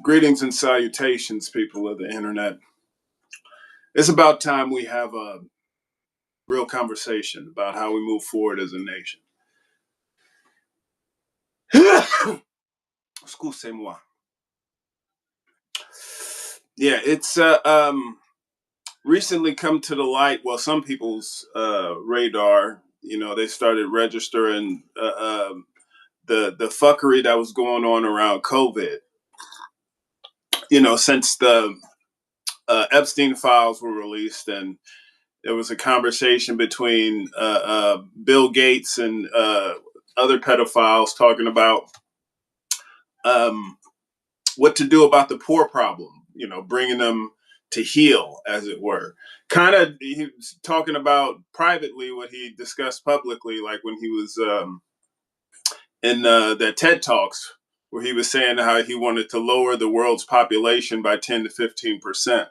Greetings and salutations, people of the internet. It's about time we have a real conversation about how we move forward as a nation. Excusez-moi. Yeah, it's recently come to the light. Well, some people's radar. They started registering the fuckery that was going on around COVID. Since the Epstein files were released, and there was a conversation between Bill Gates and other pedophiles talking about what to do about the poor problem, bringing them to heel, as it were. Kind of, he was talking about privately what he discussed publicly, like when he was in the TED Talks, where he was saying how he wanted to lower the world's population by 10 to 15%.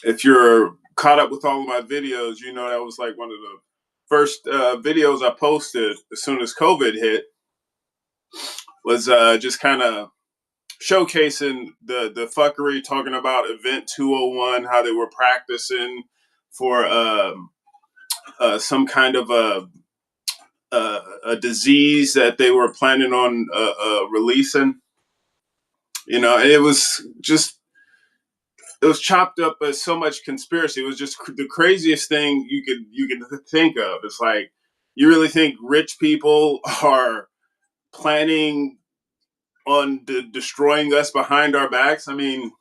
If you're caught up with all of my videos, that was like one of the first videos I posted as soon as COVID hit, was just kind of showcasing the fuckery, talking about Event 201, how they were practicing for some kind of a disease that they were planning on releasing. And it was chopped up as so much conspiracy. It was just the craziest thing you could think of. It's like, you really think rich people are planning on destroying us behind our backs? I mean,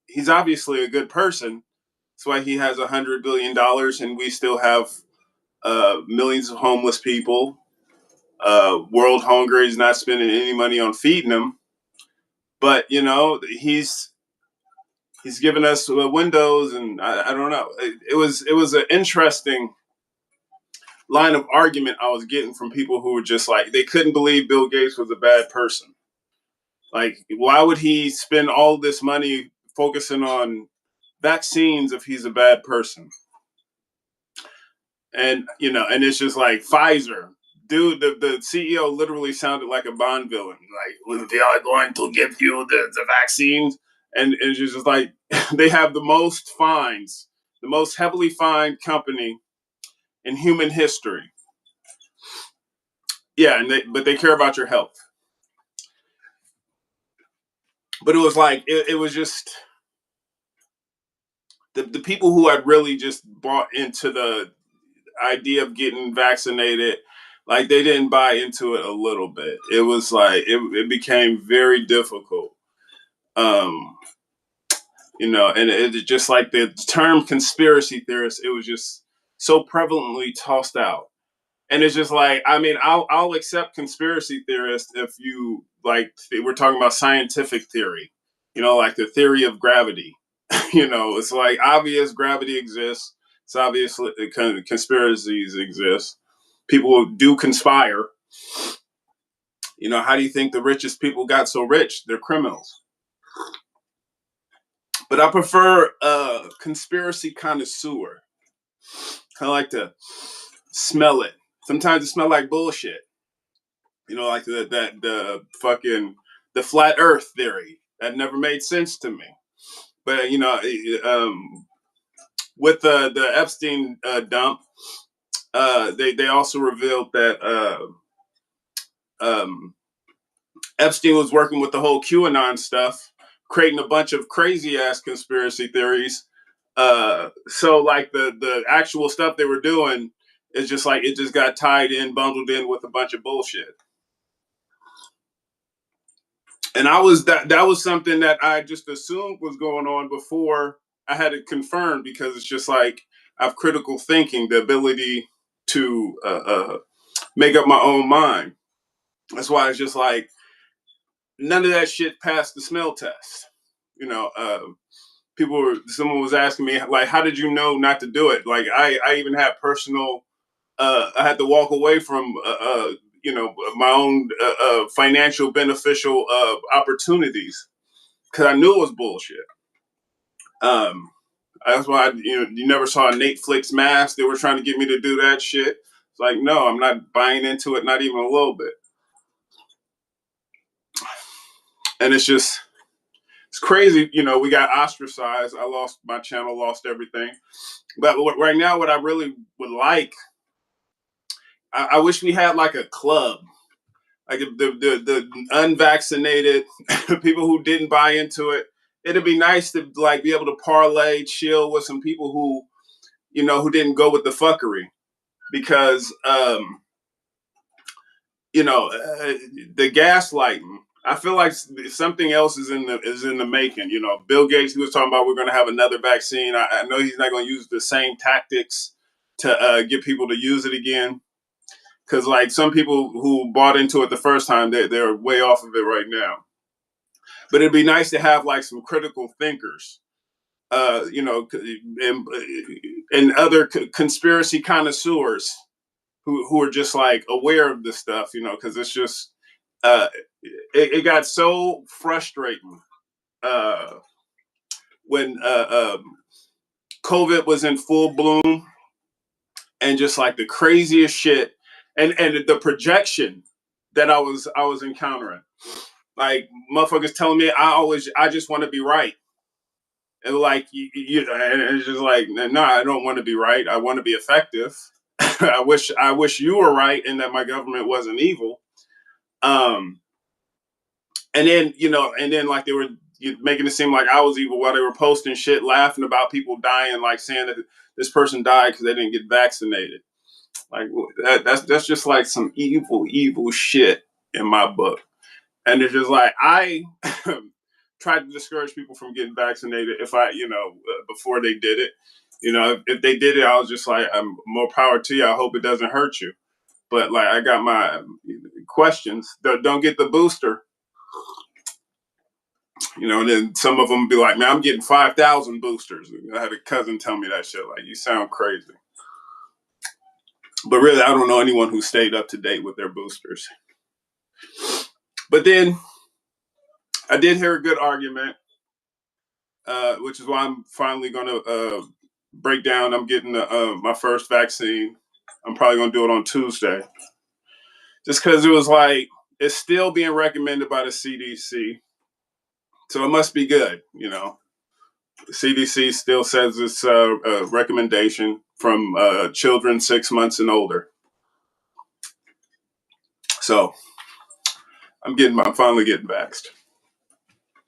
he's obviously a good person. That's why he has $100 billion, and we still have millions of homeless people. World hunger. He's not spending any money on feeding them. But, he's given us windows, and I don't know. It was an interesting line of argument I was getting from people who were just like, they couldn't believe Bill Gates was a bad person. Like, why would he spend all this money focusing on vaccines if he's a bad person? And, and it's just like Pfizer. Dude, the CEO literally sounded like a Bond villain. Like, well, they are going to give you the vaccines. And it's just like, they have the most fines, the most heavily fined company in human history. Yeah, but they care about your health. But it was like, it was just the people who had really just bought into the idea of getting vaccinated, like, they didn't buy into it a little bit. It was like, it became very difficult. And it just like the term conspiracy theorist, it was just so prevalently tossed out. And it's just like, I mean, I'll accept conspiracy theorists if you, like, we're talking about scientific theory, like the theory of gravity. It's like obvious gravity exists. It's obvious conspiracies exist. People do conspire. How do you think the richest people got so rich? They're criminals. But I prefer conspiracy connoisseur. Kind of like to smell it. Sometimes it smells like bullshit. Like the flat Earth theory that never made sense to me. But with the Epstein dump, they also revealed that Epstein was working with the whole QAnon stuff, creating a bunch of crazy ass conspiracy theories. So like the actual stuff they were doing is just like, it just got tied in, bundled in with a bunch of bullshit. And that was something that I just assumed was going on before I had it confirmed, because it's just like, I have critical thinking, the ability to make up my own mind. That's why it's just like, none of that shit passed the smell test. Someone was asking me, like, how did you know not to do it? Like, I even had personal, I had to walk away from, my own financial beneficial opportunities, because I knew it was bullshit. That's why you never saw a Nateflix mask. They were trying to get me to do that shit. It's like, no, I'm not buying into it, not even a little bit. And it's crazy. You know, we got ostracized. I lost my channel, lost everything. But right now, what I really would like, I wish we had like a club, like the unvaccinated people who didn't buy into it. It'd be nice to like be able to parlay, chill with some people who, you know, who didn't go with the fuckery, because you know, the gaslighting. I feel like something else is in the making. You know, Bill Gates, he was talking about we're going to have another vaccine. I know he's not going to use the same tactics to get people to use it again, because like some people who bought into it the first time, they're way off of it right now. But it'd be nice to have like some critical thinkers, you know, and other conspiracy connoisseurs who are just like aware of this stuff, you know, because it's just it got so frustrating uh, when COVID was in full bloom, and just like the craziest shit, and the projection that I was encountering, like motherfuckers telling me I just want to be right, and like and it's just like, no, I don't want to be right. I want to be effective. I wish you were right and that my government wasn't evil. Um, and then, you know, and then like they were making it seem like I was evil while they were posting shit, laughing about people dying, like saying that this person died because they didn't get vaccinated. Like that's just like some evil shit in my book. And it's just like I tried to discourage people from getting vaccinated if I, you know, before they did it. You know, if they did it, I was just like, I'm more power to you. I hope it doesn't hurt you. But like, I got my questions. Don't get the booster. You know, and then some of them be like, man, I'm getting 5,000 boosters. I had a cousin tell me that shit. Like, you sound crazy. But really, I don't know anyone who stayed up to date with their boosters. But then I did hear a good argument, which is why I'm finally going to break down. I'm getting my first vaccine. I'm probably going to do it on Tuesday. Just because it was like, it's still being recommended by the CDC. So it must be good, you know. The CDC still says it's a recommendation from children 6 months and older. So I'm finally getting vaxxed.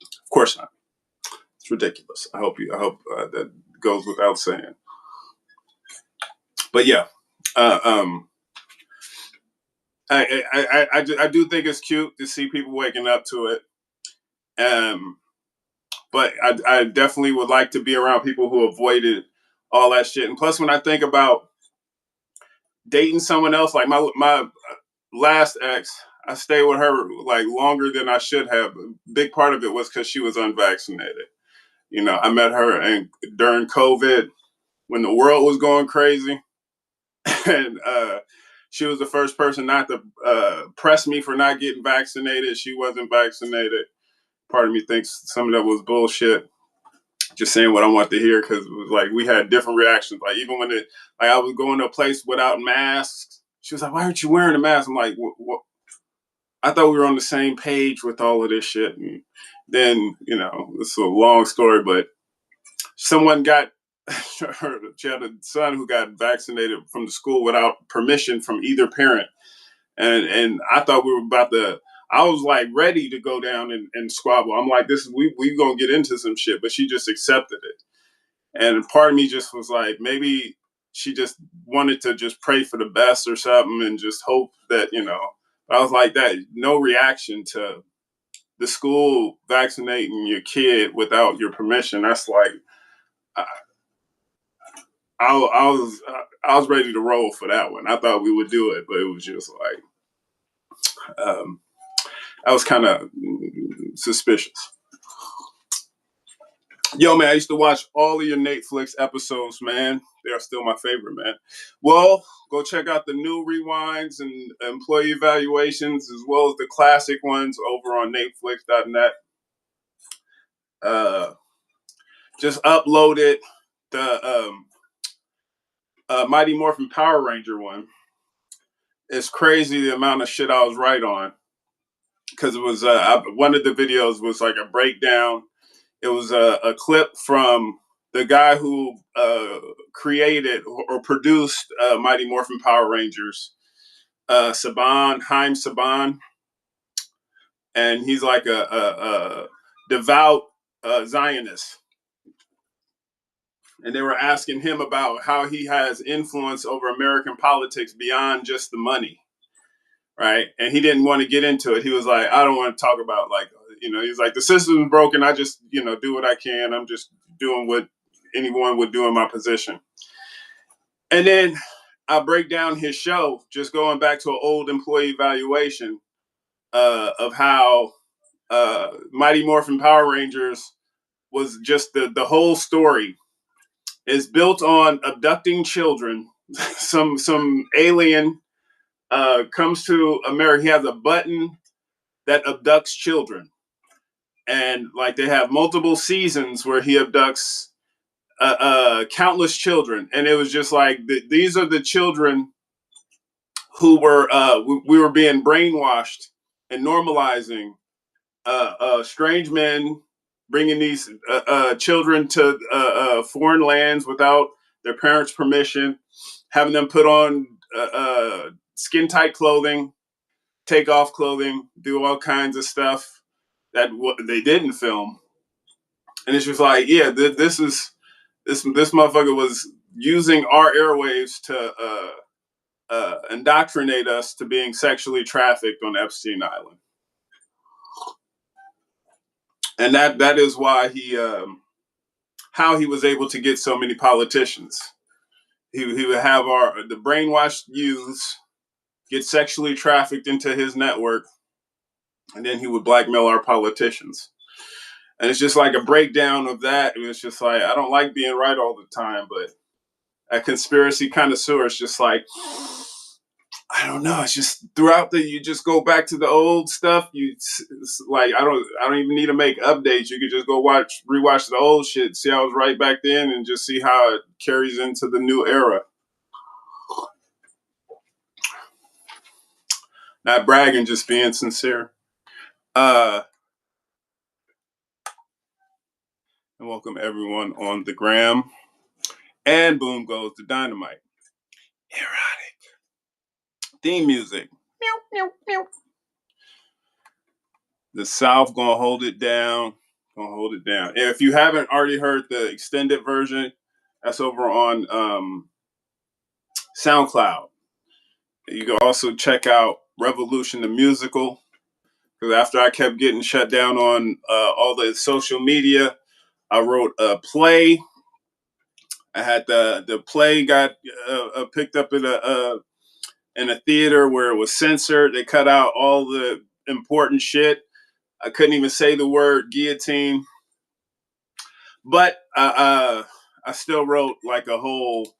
Of course not. It's ridiculous. I hope that goes without saying. But yeah, I do think it's cute to see people waking up to it. But I definitely would like to be around people who avoided all that shit. And plus, when I think about dating someone else, like my last ex, I stayed with her like longer than I should have. A big part of it was because she was unvaccinated. You know, I met her during COVID when the world was going crazy, and she was the first person not to press me for not getting vaccinated. She wasn't vaccinated. Part of me thinks some of that was bullshit. Just saying what I want to hear, because it was like we had different reactions. Like even when I was going to a place without masks, she was like, "Why aren't you wearing a mask?" I'm like, "What?" I thought we were on the same page with all of this shit. And then, you know, it's a long story, but someone got she had a son who got vaccinated from the school without permission from either parent, and I thought we were about to. I was like ready to go down and squabble. I'm like, this is we gonna get into some shit, but she just accepted it. And part of me just was like, maybe she just wanted to just pray for the best or something and just hope that, you know. I was like, that no reaction to the school vaccinating your kid without your permission. That's like, I, I was ready to roll for that one. I thought we would do it, but it was just like, I was kind of suspicious. Yo, man, I used to watch all of your Netflix episodes, man. They are still my favorite, man. Well, go check out the new rewinds and employee evaluations, as well as the classic ones over on Nateflix.net. Just uploaded the Mighty Morphin Power Ranger one. It's crazy the amount of shit I was right on. because it was one of the videos was like a breakdown. It was a clip from the guy who created or produced Mighty Morphin Power Rangers, Haim Saban, and he's like a devout Zionist. And they were asking him about how he has influence over American politics beyond just the money, right? And he didn't want to get into it. He was like, I don't want to talk about, like, he's like, the system's broken. I just, do what I can. I'm just doing what anyone would do in my position. And then I break down his show, just going back to an old employee evaluation of how Mighty Morphin Power Rangers was just the whole story is built on abducting children. some alien comes to America. He has a button that abducts children, and like they have multiple seasons where he abducts countless children, and it was just like these are the children who were we were being brainwashed and normalizing strange men bringing these children to foreign lands without their parents' permission, having them put on skin tight clothing, take off clothing, do all kinds of stuff that they didn't film. And it's just like, yeah, this motherfucker was using our airwaves to indoctrinate us to being sexually trafficked on Epstein Island. And that is why how he was able to get so many politicians. He would have the brainwashed youths get sexually trafficked into his network, and then he would blackmail our politicians. And it's just like a breakdown of that. It was just like, I don't like being right all the time, but a conspiracy connoisseur is just like, I don't know. It's just throughout you just go back to the old stuff. It's like, I don't even need to make updates. You could just go rewatch the old shit, see how I was right back then, and just see how it carries into the new era. Not bragging, just being sincere. And welcome everyone on the gram. And boom goes the dynamite. Erotic. Theme music. Meow, meow, meow. The South gonna hold it down. And if you haven't already heard the extended version, that's over on SoundCloud. You can also check out Revolution the Musical, because after I kept getting shut down on all the social media, I wrote a play. I had the play got picked up in a theater where it was censored. They cut out all the important shit. I couldn't even say the word guillotine, but I still wrote like a whole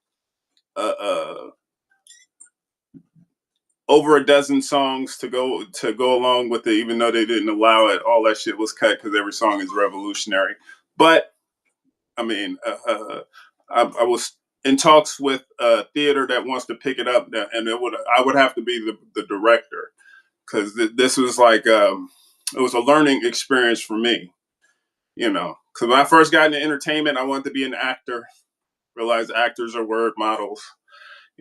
over a dozen songs to go along with it, even though they didn't allow it. All that shit was cut because every song is revolutionary. But I mean, I was in talks with a theater that wants to pick it up, and I would have to be the director, because this was like it was a learning experience for me, because when I first got into entertainment, I wanted to be an actor. Realized actors are word models.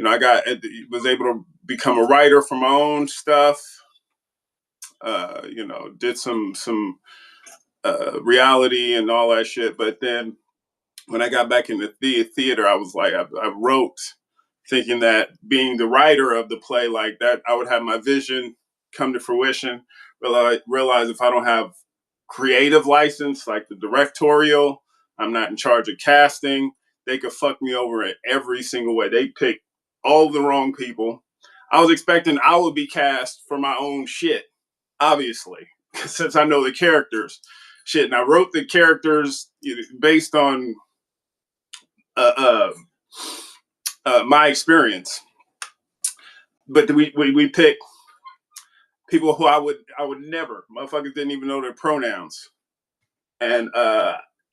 I was able to become a writer for my own stuff. Did some reality and all that shit. But then when I got back into theater, I was like, I wrote thinking that being the writer of the play like that, I would have my vision come to fruition. Realize if I don't have creative license, like the directorial, I'm not in charge of casting, they could fuck me over in every single way. They pick all the wrong people. I was expecting I would be cast for my own shit, obviously, since I know the characters. Shit, and I wrote the characters based on my experience. But we picked people who I would never. Motherfuckers didn't even know their pronouns, and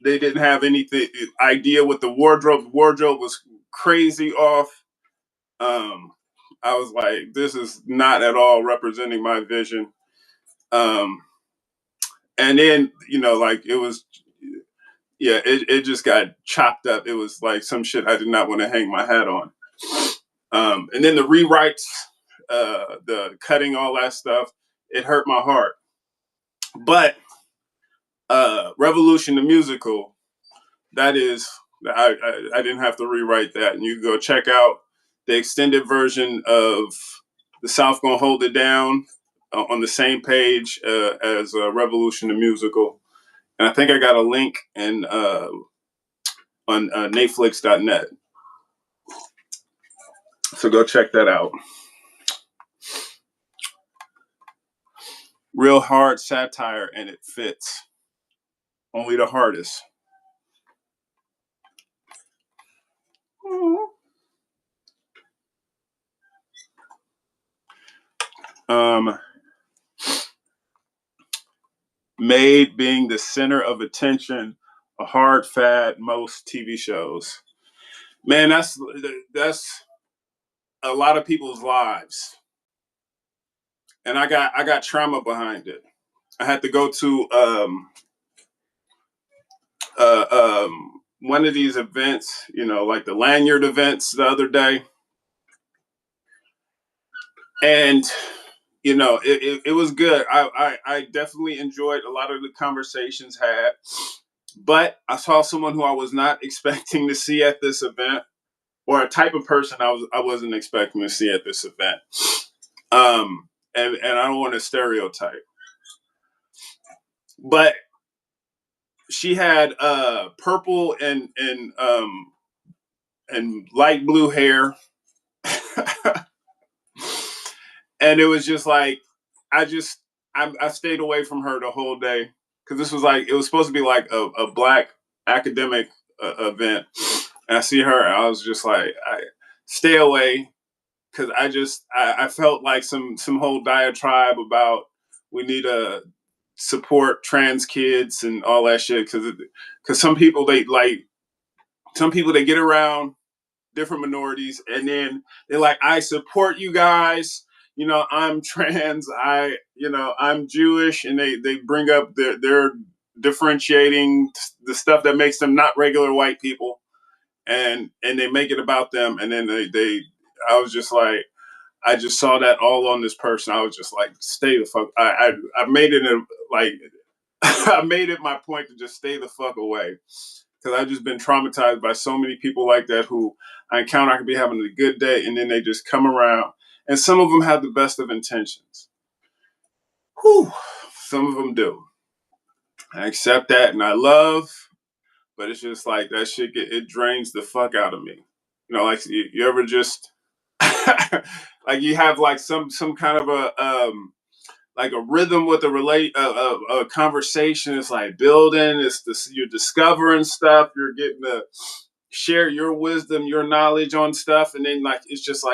they didn't have anything idea what the wardrobe. The wardrobe was crazy off. I was like, this is not at all representing my vision. Um, and then, like it was, yeah, it just got chopped up. It was like some shit I did not want to hang my hat on. And then the rewrites, the cutting all that stuff, it hurt my heart. But Revolution the musical, that is, I didn't have to rewrite that. And you can go check out the extended version of The South Gonna Hold It Down on the same page as Revolution the musical. And I think I got a link on Nateflix.net. So go check that out. Real hard satire, and it fits. Only the hardest. Made being the center of attention, a hard fad most TV shows. Man, that's a lot of people's lives, and I got trauma behind it. I had to go to one of these events, like the lanyard events the other day, and it was good. I definitely enjoyed a lot of the conversations had, but I saw someone who I was not expecting to see at this event, or a type of person I wasn't expecting to see at this event. And I don't want to stereotype, but she had purple and light blue hair. And it was just like, I stayed away from her the whole day, because this was like, it was supposed to be like a black academic event. And I see her, and I was just like, I stay away, because I felt like some whole diatribe about we need to support trans kids and all that shit, because some people they get around different minorities, and then they're like, I support you guys. I'm trans. I'm Jewish, and they bring up their differentiating the stuff that makes them not regular white people, and they make it about them, and then they I was just like, I just saw that all on this person. I was just like, stay the fuck. I made it like I made it my point to just stay the fuck away, because I've just been traumatized by so many people like that who I encounter. I could be having a good day, and then they just come around, and some of them have the best of intentions. Whew, some of them do. I accept that, and I love, but it's just like that shit. It drains the fuck out of me. Like you ever just like you have like some kind of a like a rhythm with a conversation. It's like building. It's this, you're discovering stuff. You're getting to share your wisdom, your knowledge on stuff, and then like it's just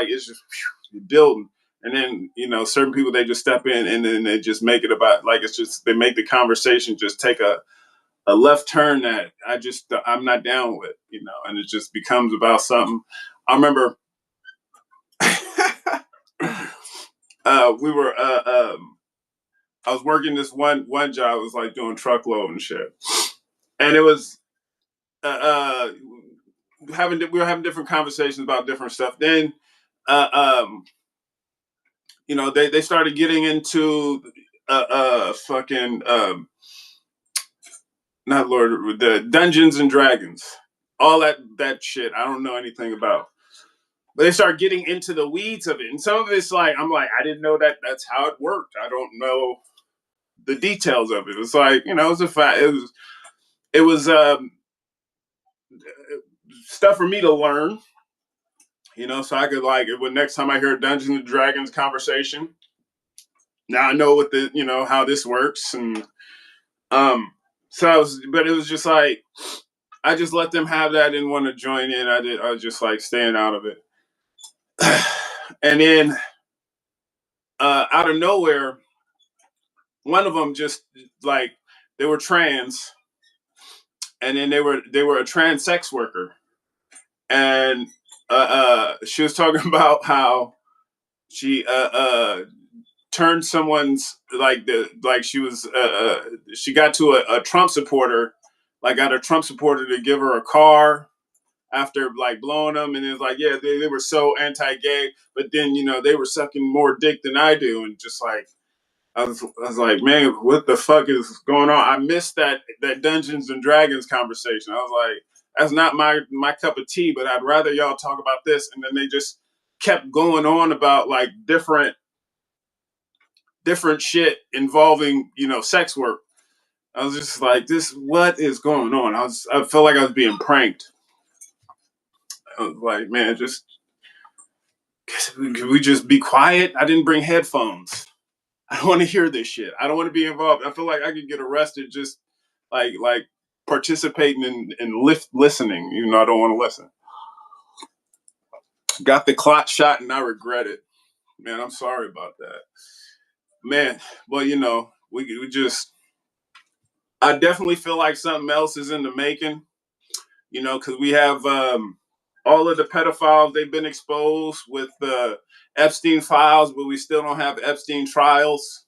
building. And then certain people, they just step in, and then they just make it about, like, it's just, they make the conversation just take a left turn that I'm not down with, and it just becomes about something. I remember we were I was working this one job. It was like doing truckload and shit, and it was we were having different conversations about different stuff. Then they started getting into fucking not Lord, the Dungeons and Dragons, all that shit. I don't know anything about. But they start getting into the weeds of it, and some of it's like, I'm like, I didn't know that's how it worked. I don't know the details of it. It's like, it was a fact. It was stuff for me to learn, so I could, like, when next time I hear a Dungeons and Dragons conversation, now I know what how this works. And but it was just like, I just let them have that, didn't want to join in. I was just like staying out of it. And then out of nowhere, one of them just, like, they were trans, and then they were a trans sex worker, and she was talking about how she turned someone's she got to a Trump supporter, like got a Trump supporter to give her a car after like blowing them, and it's like, yeah, they were so anti-gay, but then they were sucking more dick than I do, and just like I was like, man, what the fuck is going on? I missed that Dungeons and Dragons conversation. I was like, that's not my cup of tea, but I'd rather y'all talk about this. And then they just kept going on about like different shit involving sex work. I was just like, what is going on? I felt like I was being pranked. I was like, man, could we just be quiet? I didn't bring headphones. I don't want to hear this shit. I don't want to be involved. I feel like I could get arrested just like participating in listening. I don't want to listen. Got the clot shot and I regret it. Man, I'm sorry about that. Man, well, we just, I definitely feel like something else is in the making, because we have all of the pedophiles, they've been exposed with the Epstein files, but we still don't have Epstein trials.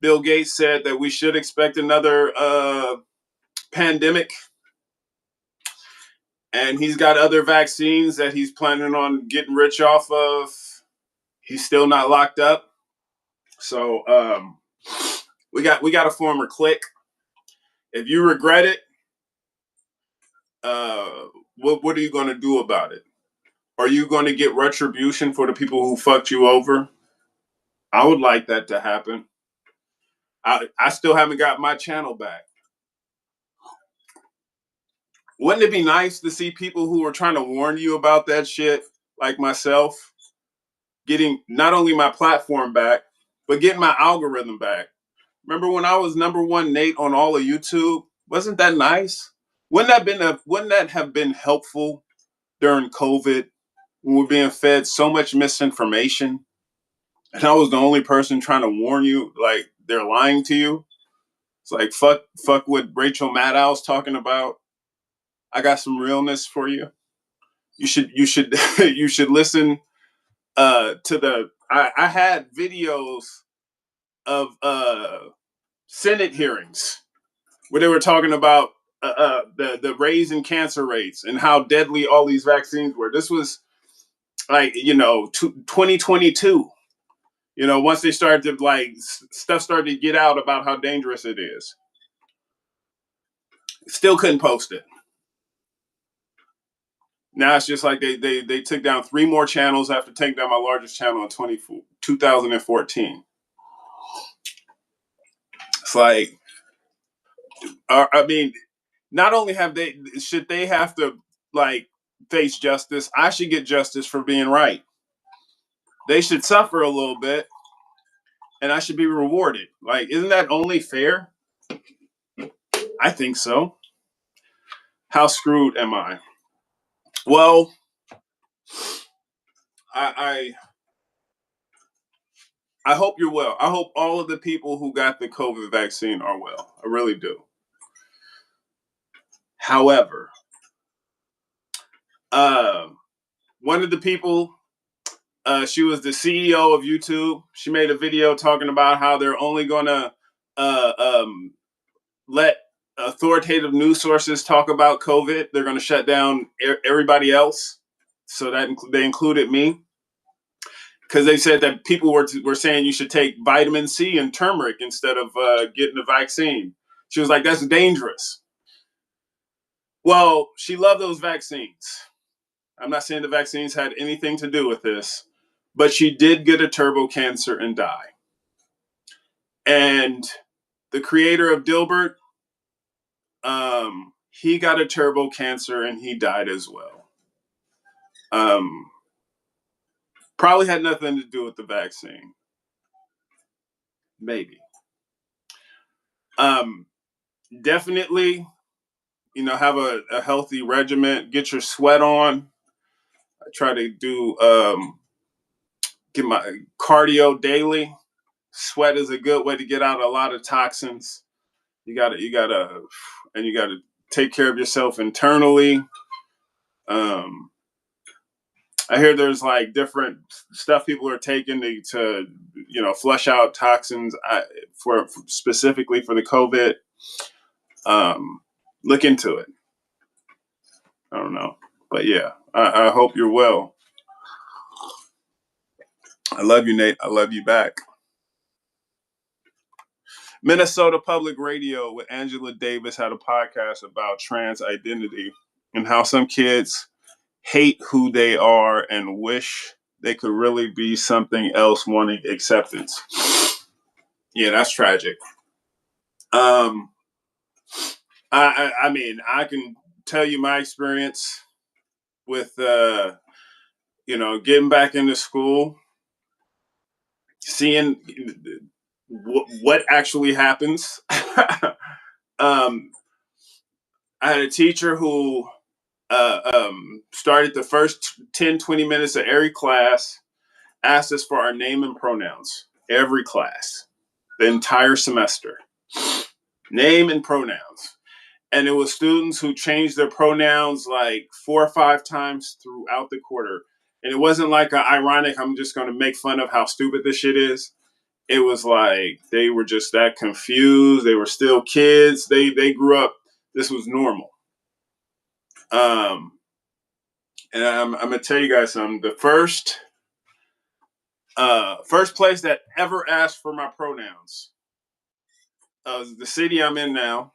Bill Gates said that we should expect another pandemic. And he's got other vaccines that he's planning on getting rich off of. He's still not locked up. So we got to form a clique. If you regret it, what are you going to do about it? Are you going to get retribution for the people who fucked you over? I would like that to happen. I still haven't got my channel back. Wouldn't it be nice to see people who are trying to warn you about that shit, like myself, getting not only my platform back, but getting my algorithm back? Remember when I was #1 Nate on all of YouTube? Wasn't that nice? Wouldn't that have been helpful during COVID when we're being fed so much misinformation? And I was the only person trying to warn you, like they're lying to you. It's like fuck what Rachel Maddow's talking about. I got some realness for you. You should you should listen to the. I had videos of Senate hearings where they were talking about the raise in cancer rates and how deadly all these vaccines were. This was like 2022. Once they started to stuff started to get out about how dangerous it is. Still couldn't post it. Now it's just like they took down 3 more channels after taking down my largest channel in 2014. It's like, I mean, not only should they have to like face justice, I should get justice for being right. They should suffer a little bit and I should be rewarded. Like, isn't that only fair? I think so. How screwed am I? Well, I hope you're well. I hope all of the people who got the COVID vaccine are well. I really do. However, one of the people, she was the CEO of YouTube. She made a video talking about how they're only going to let authoritative news sources talk about COVID. They're going to shut down everybody else. So that they included me. Because they said that people were saying you should take vitamin C and turmeric instead of getting the vaccine. She was like, that's dangerous. Well, she loved those vaccines. I'm not saying the vaccines had anything to do with this, but she did get a turbo cancer and die. And the creator of Dilbert, he got a turbo cancer and he died as well. Probably had nothing to do with the vaccine. Maybe. Definitely, have a healthy regimen. Get your sweat on. I try to do get my cardio daily. Sweat is a good way to get out a lot of toxins. You gotta take care of yourself internally. I hear there's like different stuff people are taking to flush out toxins for specifically for the COVID. Look into it. I don't know, but yeah, I hope you're well. I love you, Nate. I love you back. Minnesota Public Radio with Angela Davis had a podcast about trans identity and how some kids hate who they are and wish they could really be something else, wanting acceptance. Yeah, that's tragic. I mean, I can tell you my experience with, getting back into school, seeing what actually happens. I had a teacher who started the first 10, 20 minutes of every class, asked us for our name and pronouns, every class, the entire semester. Name and pronouns. And it was students who changed their pronouns like 4 or 5 times throughout the quarter. And it wasn't like an ironic, I'm just going to make fun of how stupid this shit is. It was like they were just that confused. They were still kids. They grew up. This was normal. And I'm going to tell you guys something. The first place that ever asked for my pronouns was the city I'm in now.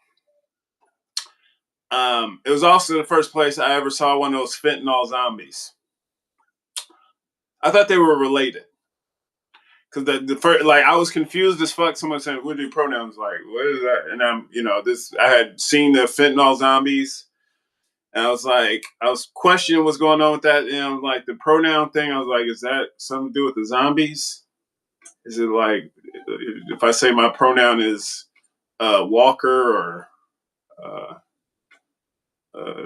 It was also the first place I ever saw one of those fentanyl zombies. I thought they were related. Because the first, like, I was confused as fuck. Someone said, "What are your pronouns?" Like, what is that? And I had seen the fentanyl zombies, and I was questioning what's going on with that. And like the pronoun thing, I was like, is that something to do with the zombies? Is it like if I say my pronoun is Walker or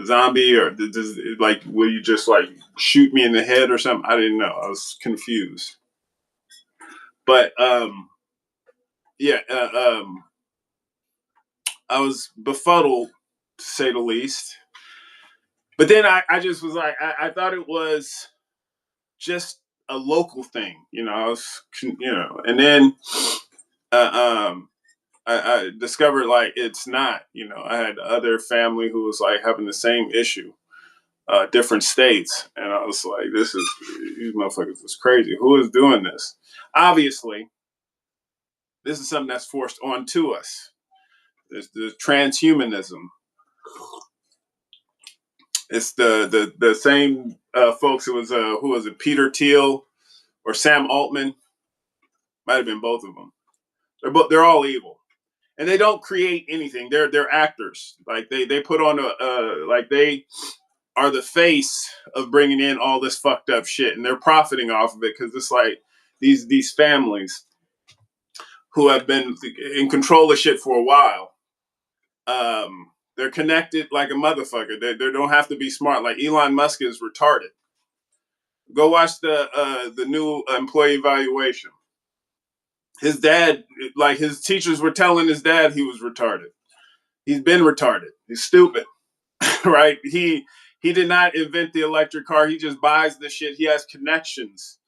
zombie, or does like will you just like shoot me in the head or something? I didn't know. I was confused. But I was befuddled, to say the least. But then I just was like, I thought it was just a local thing, I was, and then I discovered like it's not, I had other family who was like having the same issue, different states, and I was like, these motherfuckers is crazy. Who is doing this? Obviously, this is something that's forced onto us. There's the transhumanism. It's the same folks. It was who was it? Peter Thiel or Sam Altman? Might have been both of them. They're all evil, and they don't create anything. They're actors. Like they put on like they are the face of bringing in all this fucked up shit, and they're profiting off of it because it's like these families who have been in control of shit for a while. They're connected like a motherfucker. They don't have to be smart. Like Elon Musk is retarded. Go watch the new employee evaluation. His dad, like his teachers were telling his dad he was retarded. He's been retarded. He's stupid, right? He did not invent the electric car. He just buys the shit. He has connections,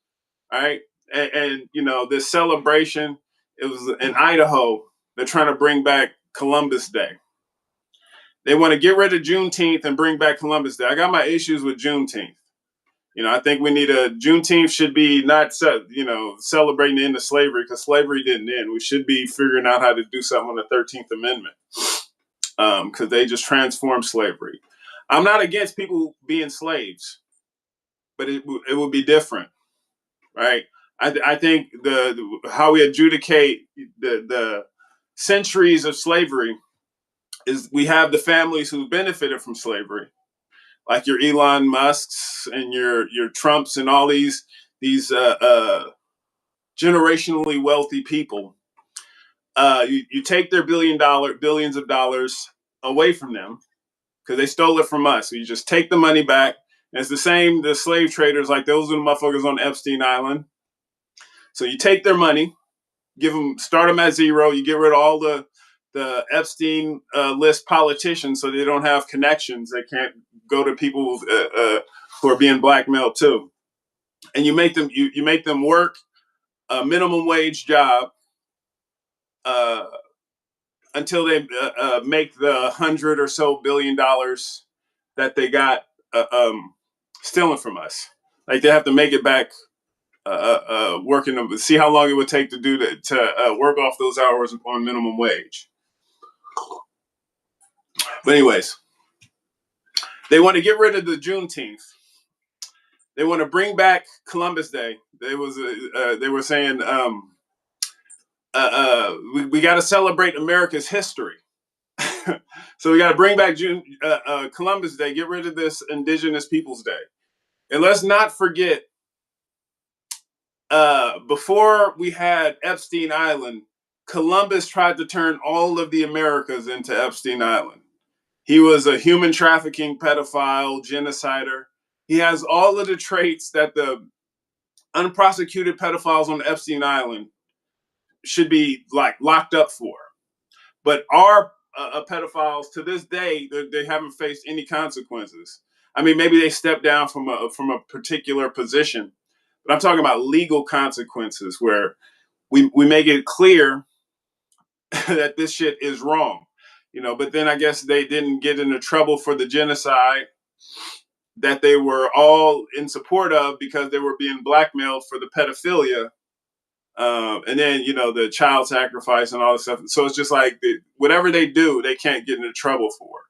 right? And this celebration, it was in Idaho. They're trying to bring back Columbus Day. They want to get rid of Juneteenth and bring back Columbus Day. I got my issues with Juneteenth. I think we need Juneteenth should be not, celebrating the end of slavery because slavery didn't end. We should be figuring out how to do something on the 13th Amendment because they just transformed slavery. I'm not against people being slaves, but it would be different, right? I think how we adjudicate the centuries of slavery is we have the families who benefited from slavery, like your Elon Musks and your Trumps and all these generationally wealthy people. You take their billions of dollars away from them because they stole it from us. So you just take the money back. And it's the same, the slave traders, like those are the motherfuckers on Epstein Island. So you take their money, start them at zero. You get rid of all the Epstein list politicians so they don't have connections. They can't go to people who are being blackmailed too. and you make them work a minimum wage job uh, until they make the $100 or so billion that they got stealing from us. Like they have to make it back working them, see how long it would take to do that to work off those hours on minimum wage. But anyways, they want to get rid of the Juneteenth. They want to bring back Columbus Day. They were saying we got to celebrate America's history. So we got to bring back Columbus Day, get rid of this Indigenous Peoples Day. And let's not forget, before we had Epstein Island, Columbus tried to turn all of the Americas into Epstein Island. He was a human trafficking pedophile, genocider. He has all of the traits that the unprosecuted pedophiles on Epstein Island should be like locked up for. But our pedophiles to this day, they haven't faced any consequences. I mean, maybe they stepped down from a particular position, but I'm talking about legal consequences where we make it clear that this shit is wrong. But then I guess they didn't get into trouble for the genocide that they were all in support of because they were being blackmailed for the pedophilia. And then, the child sacrifice and all this stuff. So it's just like whatever they do, they can't get into trouble for.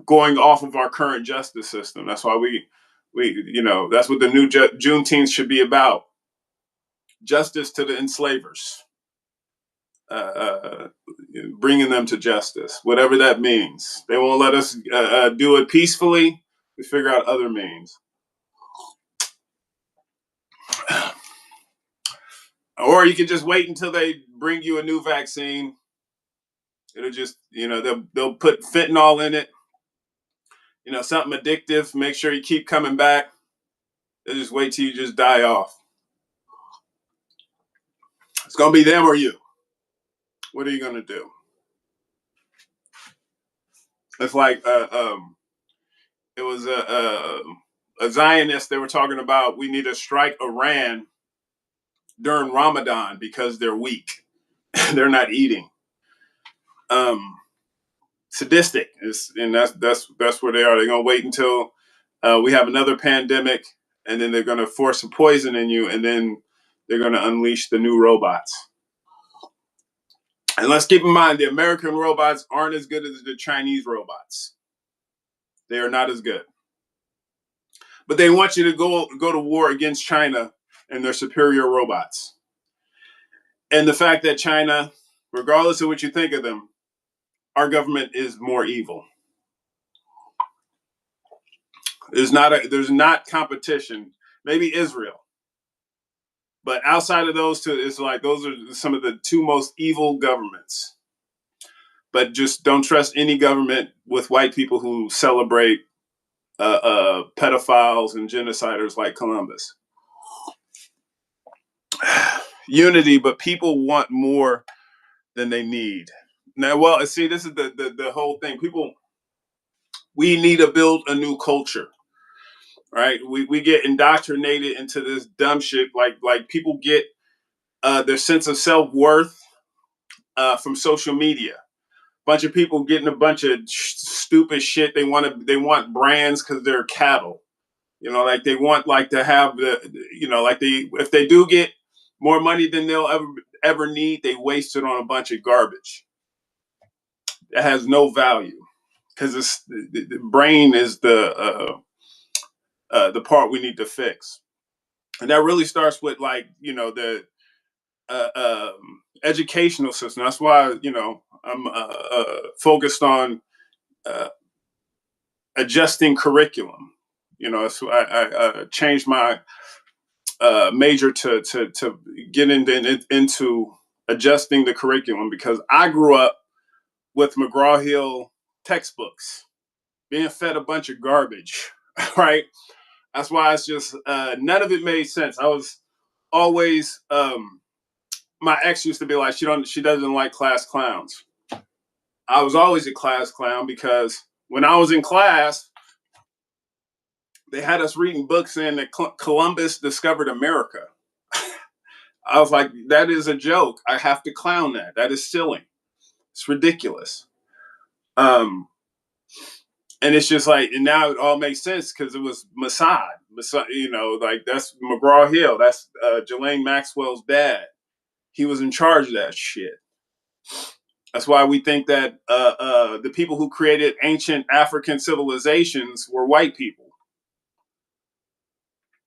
Going off of our current justice system. That's why we that's what the new Juneteenth should be about. Justice to the enslavers. Bringing them to justice, whatever that means. They won't let us do it peacefully. We figure out other means. Or you can just wait until they bring you a new vaccine. It'll just, they'll put fentanyl in it. Something addictive. Make sure you keep coming back. They'll just wait till you just die off. It's going to be them or you. What are you going to do? It's like it was a Zionist. They were talking about we need to strike Iran during Ramadan because they're weak. They're not eating. Sadistic, and that's where they are. They're gonna wait until we have another pandemic, and then they're gonna force some poison in you, and then they're gonna unleash the new robots. And let's keep in mind, the American robots aren't as good as the Chinese robots. They are not as good. But they want you to go to war against China and their superior robots. And the fact that China, regardless of what you think of them, our government is more evil. There's not competition. Maybe Israel. But outside of those two, it's like those are some of the two most evil governments. But just don't trust any government with white people who celebrate pedophiles and genociders like Columbus. Unity, but people want more than they need. Now, well, see, this is the whole thing. We need to build a new culture, right? We get indoctrinated into this dumb shit. Like people get their sense of self-worth from social media. Bunch of people getting a bunch of stupid shit. They want brands because they're cattle. Like they want to have if they do get more money than they'll ever need, they waste it on a bunch of garbage that has no value because the brain is the part we need to fix, and that really starts with the educational system. That's why I'm focused on adjusting curriculum. So I changed my major to get into adjusting the curriculum because I grew up with McGraw-Hill textbooks, being fed a bunch of garbage, right? That's why it's just none of it made sense. I was always my ex used to be like, she doesn't like class clowns. I was always a class clown because when I was in class, they had us reading books saying that Columbus discovered America. I was like, that is a joke. I have to clown that. That is silly. It's ridiculous. Um, and it's just like, and now it all makes sense because it was Mossad. You know, like that's McGraw Hill. That's Ghislaine Maxwell's dad. He was in charge of that shit. That's why we think that the people who created ancient African civilizations were white people.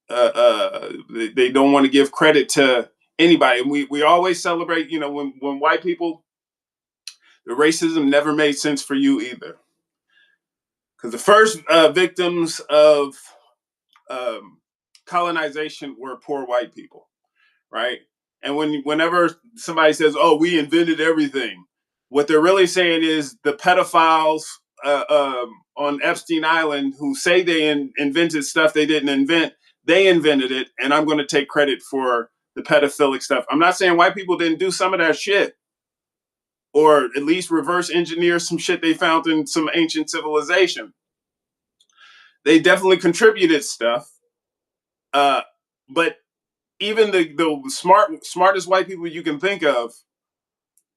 They don't want to give credit to anybody. And we always celebrate, you know, when white people, the racism never made sense for you either. Because the first victims of colonization were poor white people, right? And whenever somebody says, "Oh, we invented everything," what they're really saying is the pedophiles on Epstein Island who say they invented stuff they didn't invent, they invented it, and I'm going to take credit for the pedophilic stuff. I'm not saying white people didn't do some of that shit, or at least reverse engineer some shit they found in some ancient civilization. They definitely contributed stuff, but even the smartest white people you can think of,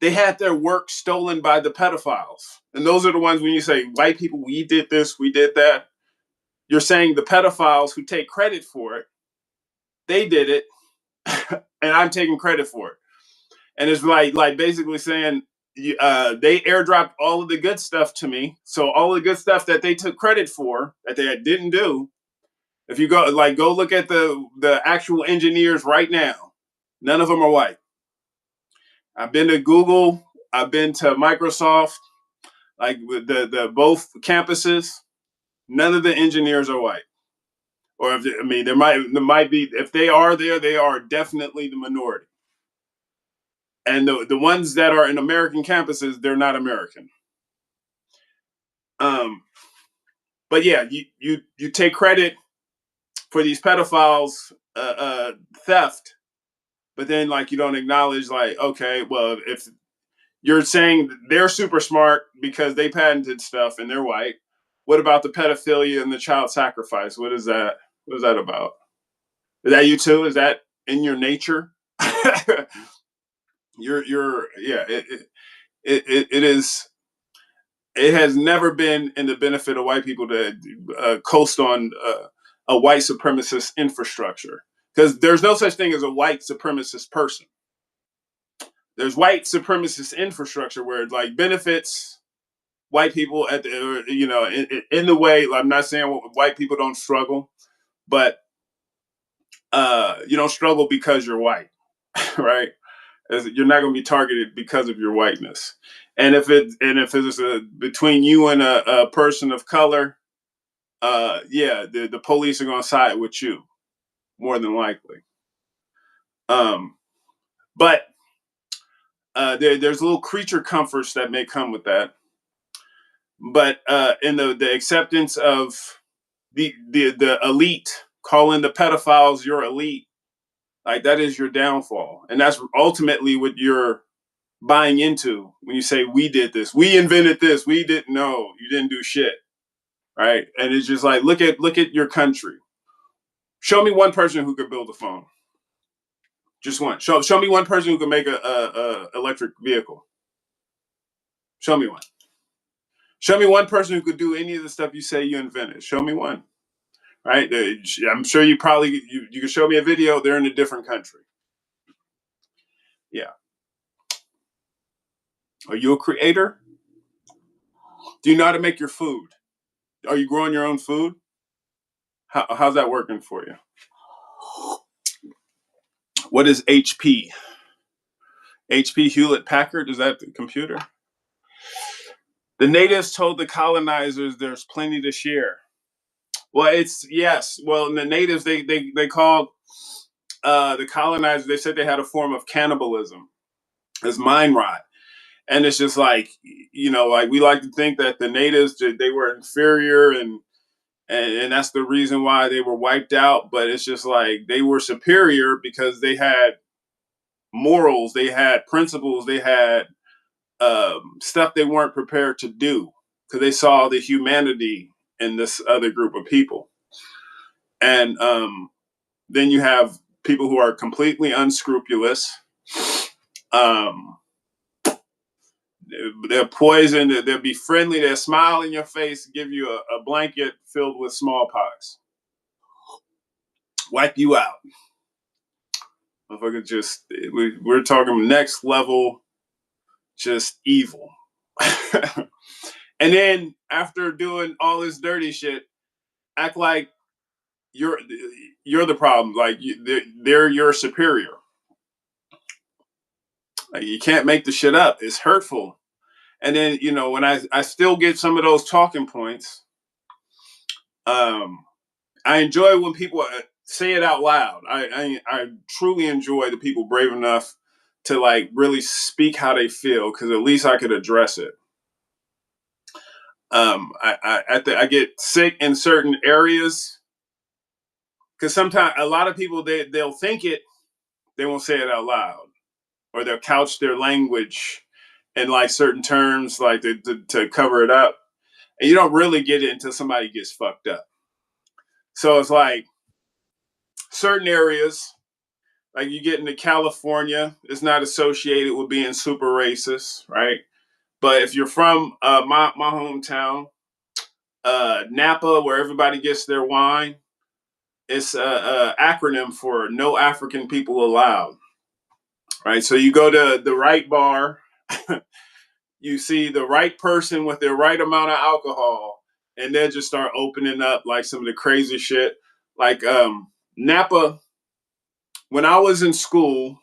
they had their work stolen by the pedophiles. And those are the ones when you say white people, we did this, we did that. You're saying the pedophiles who take credit for it, they did it, and I'm taking credit for it. And it's like basically saying they airdropped all of the good stuff to me. So all the good stuff that they took credit for that they didn't do. If you go look at the actual engineers right now, none of them are white. I've been to Google, I've been to Microsoft, like the both campuses. None of the engineers are white. Or if I mean, there might be, if they are there, they are definitely the minority. And the ones that are in American campuses, they're not American. But yeah, you take credit for these pedophiles theft, but then like you don't acknowledge like, okay, well, if you're saying they're super smart because they patented stuff and they're white, what about the pedophilia and the child sacrifice? What is that? What is that about? Is that you too? Is that in your nature? you're yeah. It is. It has never been in the benefit of white people to coast on a white supremacist infrastructure, because there's no such thing as a white supremacist person. There's white supremacist infrastructure where it like benefits white people at the, you know, in the way. I'm not saying white people don't struggle, but you don't struggle because you're white, right? You're not going to be targeted because of your whiteness. And if it's between you and a person of color, yeah, the police are going to side with you more than likely. But there's little creature comforts that may come with that. But in the acceptance of the elite, calling the pedophiles your elite, like that is your downfall, and that's ultimately what you're buying into when you say we did this, we invented this, we didn't know, you didn't do shit, right? And it's just like look at your country. Show me one person who could build a phone. Just one. Show me one person who could make a electric vehicle. Show me one. Show me one person who could do any of the stuff you say you invented. Show me one. Right? I'm sure you can show me a video. They're in a different country. Yeah. Are you a creator? Do you know how to make your food? Are you growing your own food? How's that working for you? What is HP? HP Hewlett Packard? Is that the computer? The natives told the colonizers there's plenty to share. Well, it's yes. Well, the natives they called the colonizers. They said they had a form of cannibalism, as mind rot, and it's just like, you know, like we like to think that the natives they were inferior and that's the reason why they were wiped out. But it's just like they were superior because they had morals, they had principles, they had stuff they weren't prepared to do because they saw the humanity in this other group of people. And then you have people who are completely unscrupulous. Um, they're poison. They'll be friendly. They'll smile in your face, give you a blanket filled with smallpox, wipe you out. Motherfucker, just we're talking next level, just evil. And then after doing all this dirty shit, act like you're you're the problem. Like they're your superior. Like, you can't make the shit up. It's hurtful. And then when I still get some of those talking points. I enjoy when people say it out loud. I truly enjoy the people brave enough to like really speak how they feel, because at least I could address it. I get sick in certain areas because sometimes a lot of people they'll think it, they won't say it out loud, or they'll couch their language in like certain terms, like to cover it up, and you don't really get it until somebody gets fucked up. So it's like certain areas, like you get into California, it's not associated with being super racist, right? But if you're from my hometown, Napa, where everybody gets their wine, it's a acronym for No African People Allowed, right? So you go to the right bar, you see the right person with the right amount of alcohol, and they'll just start opening up like some of the crazy shit. Like Napa, when I was in school,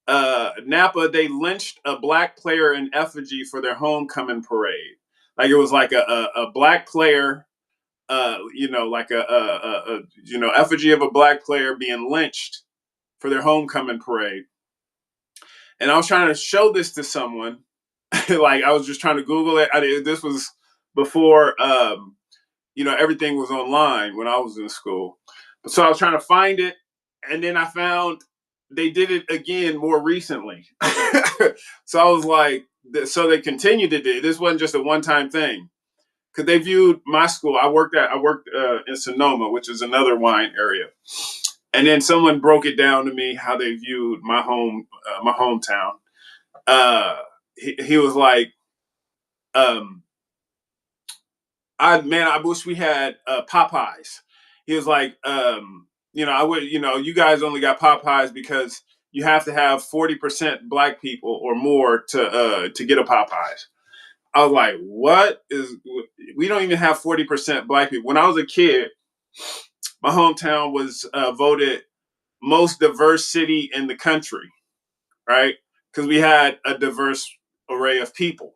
Napa, they lynched a black player in effigy for their homecoming parade. Like it was like a black player, like a effigy of a black player being lynched for their homecoming parade. And I was trying to show this to someone, like I was just trying to Google it. This was before, everything was online when I was in school. So I was trying to find it, and then I found they did it again more recently. So I was like, so they continued to do it. This wasn't just a one-time thing, because they viewed my school. I worked in Sonoma, which is another wine area, and then someone broke it down to me how they viewed my hometown. He was like, I wish we had Popeyes. He was like, you guys only got Popeyes because you have to have 40% black people or more to get a Popeyes. I was like, what is? We don't even have 40% black people. When I was a kid, my hometown was voted most diverse city in the country, right? Because we had a diverse array of people.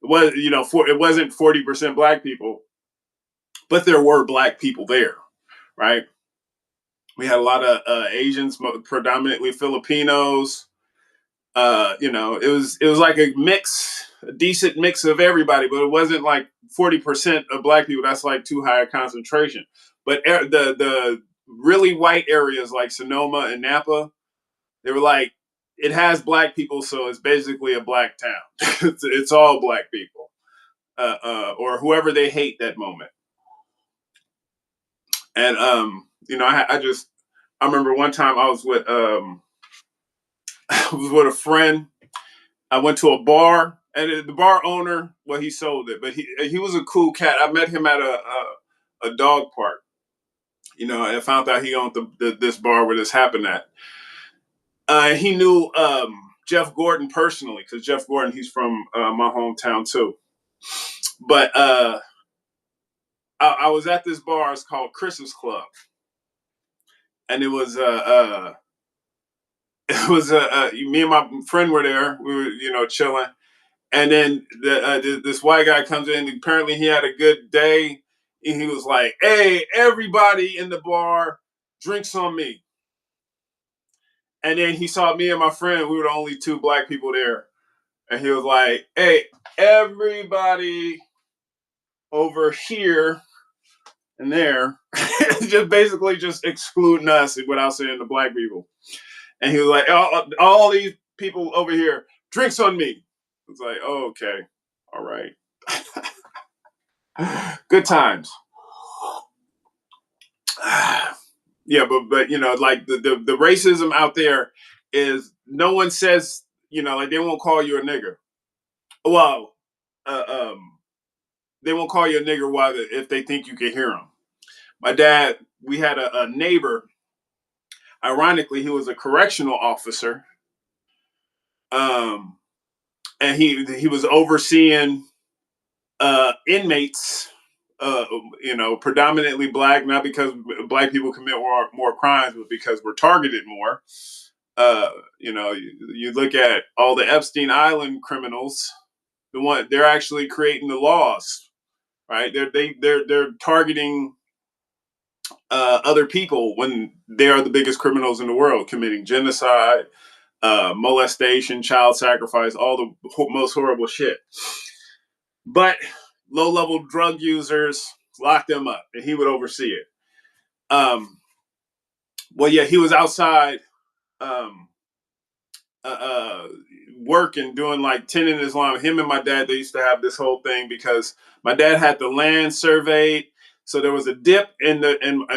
It was, it wasn't 40% black people, but there were black people there, right? We had a lot of Asians, predominantly Filipinos. It was like a decent mix of everybody, but it wasn't like 40% of black people. That's like too high a concentration. But the really white areas like Sonoma and Napa, they were like, it has black people, so it's basically a black town. It's all black people, or whoever they hate that moment. And I remember one time I was with I was with a friend. I went to a bar, and the bar owner, well, he sold it, but he was a cool cat. I met him at a dog park. And I found out he owned this bar where this happened at. He knew Jeff Gordon personally, because Jeff Gordon, he's from my hometown too. But I was at this bar. It's called Chris's Club, and it was me and my friend were there. We were chilling, and then this white guy comes in. Apparently, he had a good day, and he was like, "Hey, everybody in the bar, drinks on me." And then he saw me and my friend. We were the only two black people there, and he was like, "Hey, everybody over here and there," just basically just excluding us without saying the black people. And he was like, all these people over here, drinks on me. It's like, oh, okay, all right. Good times. Yeah, but like the racism out there is no one says, like they won't call you a nigger. Well, uh, um, they won't call you a nigger if they think you can hear them. My dad, we had a neighbor. Ironically, he was a correctional officer, um, and he was overseeing inmates. Predominantly black, not because black people commit more crimes, but because we're targeted more. You look at all the Epstein Island criminals, they're actually creating the laws, right? They're targeting other people when they are the biggest criminals in the world, committing genocide, molestation, child sacrifice, all the most horrible shit. But low-level drug users, lock them up, and he would oversee it. Well, yeah, he was outside um, uh, uh, working, doing like tending his lawn. Him and my dad, they used to have this whole thing because my dad had the land surveyed. So there was a dip in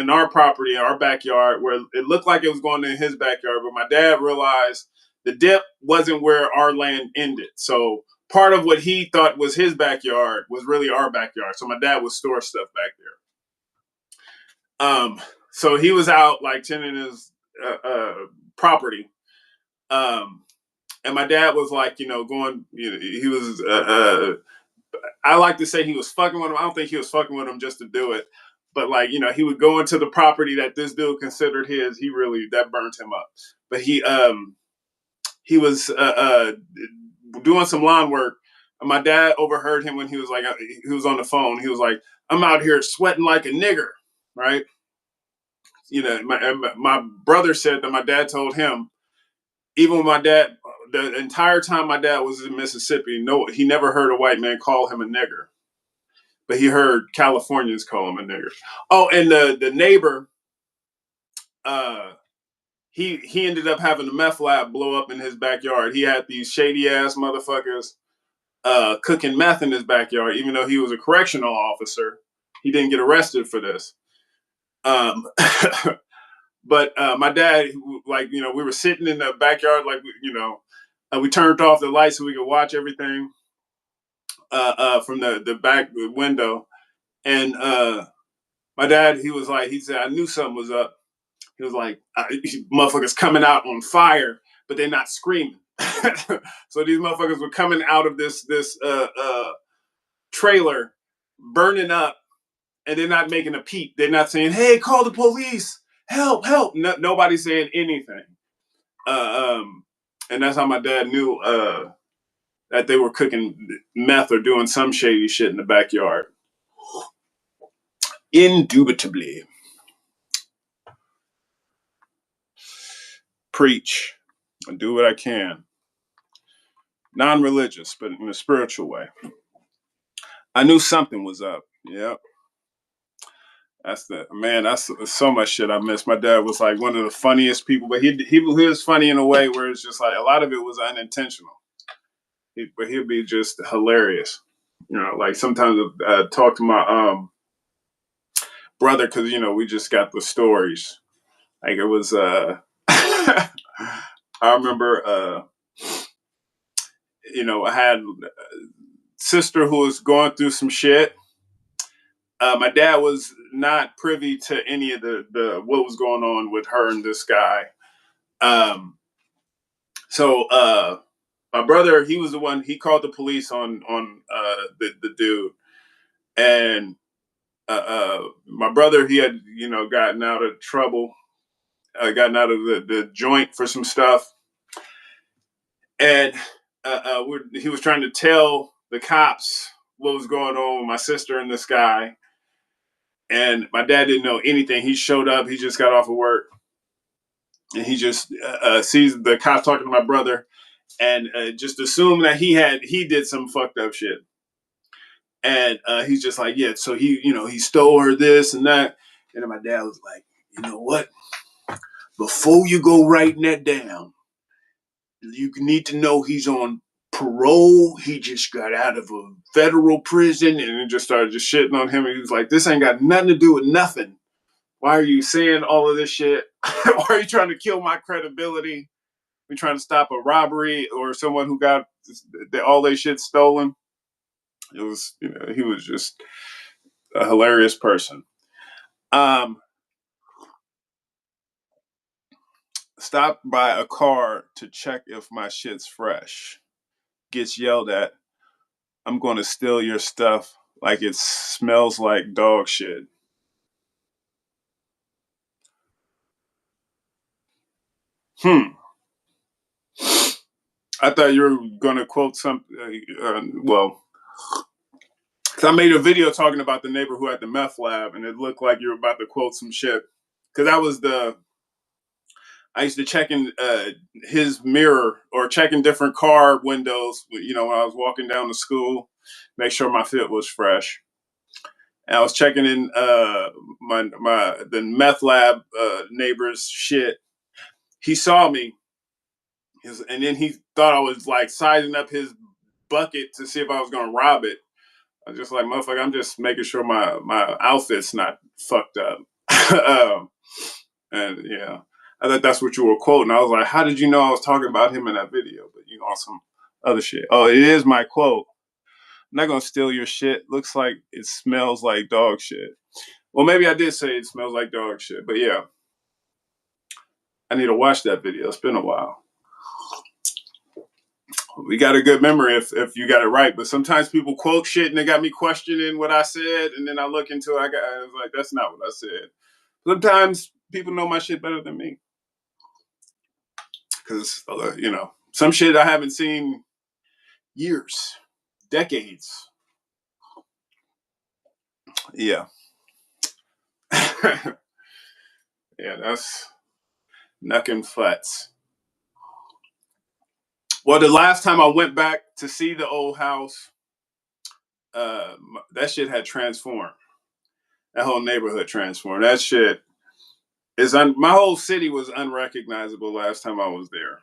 our property, our backyard, where it looked like it was going in his backyard. But my dad realized the dip wasn't where our land ended. So part of what he thought was his backyard was really our backyard. So my dad would store stuff back there. So he was out like tending his property. Um, and my dad was like, going, he was, I like to say he was fucking with him. I don't think he was fucking with him just to do it. But like, he would go into the property that this dude considered his. That burnt him up. But he was doing some lawn work. My dad overheard him when he was like, he was on the phone. He was like, I'm out here sweating like a nigger, right? My brother said that my dad told him, even when my dad, the entire time my dad was in Mississippi, no, he never heard a white man call him a nigger, but he heard Californians call him a nigger. Oh, and the neighbor, uh, he ended up having a meth lab blow up in his backyard. He had these shady ass motherfuckers cooking meth in his backyard, even though he was a correctional officer. He didn't get arrested for this. Um, but my dad, like, we were sitting in the backyard, like, we turned off the lights so we could watch everything from the back window. And my dad, he said, I knew something was up. He was like, motherfuckers coming out on fire, but they're not screaming. So these motherfuckers were coming out of this trailer, burning up, and they're not making a peep. They're not saying, hey, call the police, help, help. No, nobody's saying anything. And that's how my dad knew that they were cooking meth or doing some shady shit in the backyard. Indubitably. Preach. I do what I can. Non-religious, but in a spiritual way. I knew something was up. Yep. That's so much shit I missed. My dad was like one of the funniest people, but he was funny in a way where it's just like a lot of it was unintentional. But he'd be just hilarious. Like sometimes I talk to my brother because we just got the stories. Like it was I remember I had a sister who was going through some shit. My dad was not privy to any of the what was going on with her and this guy. So my brother, he was the one, he called the police on the dude. And my brother, he had, gotten out of trouble, gotten out of the joint for some stuff. And he was trying to tell the cops what was going on with my sister and this guy. And my dad didn't know anything. He showed up. He just got off of work. And he just sees the cops talking to my brother and just assumed that he did some fucked up shit. And he's just like, yeah, so he stole her this and that. And then my dad was like, you know what? Before you go writing that down, you need to know he's on parole. He just got out of a federal prison, and it just started just shitting on him. And he was like, this ain't got nothing to do with nothing. Why are you saying all of this shit? Why are you trying to kill my credibility? We trying to stop a robbery or someone who got all their shit stolen. It was, he was just a hilarious person. Um, Stopped by a car to check if my shit's fresh. Gets yelled at. I'm going to steal your stuff like it smells like dog shit. I thought you were going to quote something. Well, because I made a video talking about the neighbor who had the meth lab, and it looked like you were about to quote some shit. Because that was I used to check in his mirror or check in different car windows, when I was walking down to school, make sure my fit was fresh. And I was checking in the meth lab neighbor's shit. He saw me, and then he thought I was like sizing up his bucket to see if I was going to rob it. I was just like, motherfucker, I'm just making sure my outfit's not fucked up. And yeah, I thought that's what you were quoting. I was like, how did you know I was talking about him in that video? But on some other shit. Oh, it is my quote. I'm not gonna steal your shit. Looks like it smells like dog shit. Well, maybe I did say it smells like dog shit, but yeah, I need to watch that video. It's been a while. We got a good memory if you got it right, but sometimes people quote shit and they got me questioning what I said, and then I look into it. I was like, that's not what I said. Sometimes people know my shit better than me because some shit I haven't seen years, decades. Yeah. Yeah, that's knuckin' flats. Well, the last time I went back to see the old house, that shit had transformed. That whole neighborhood transformed. That shit my whole city was unrecognizable last time I was there.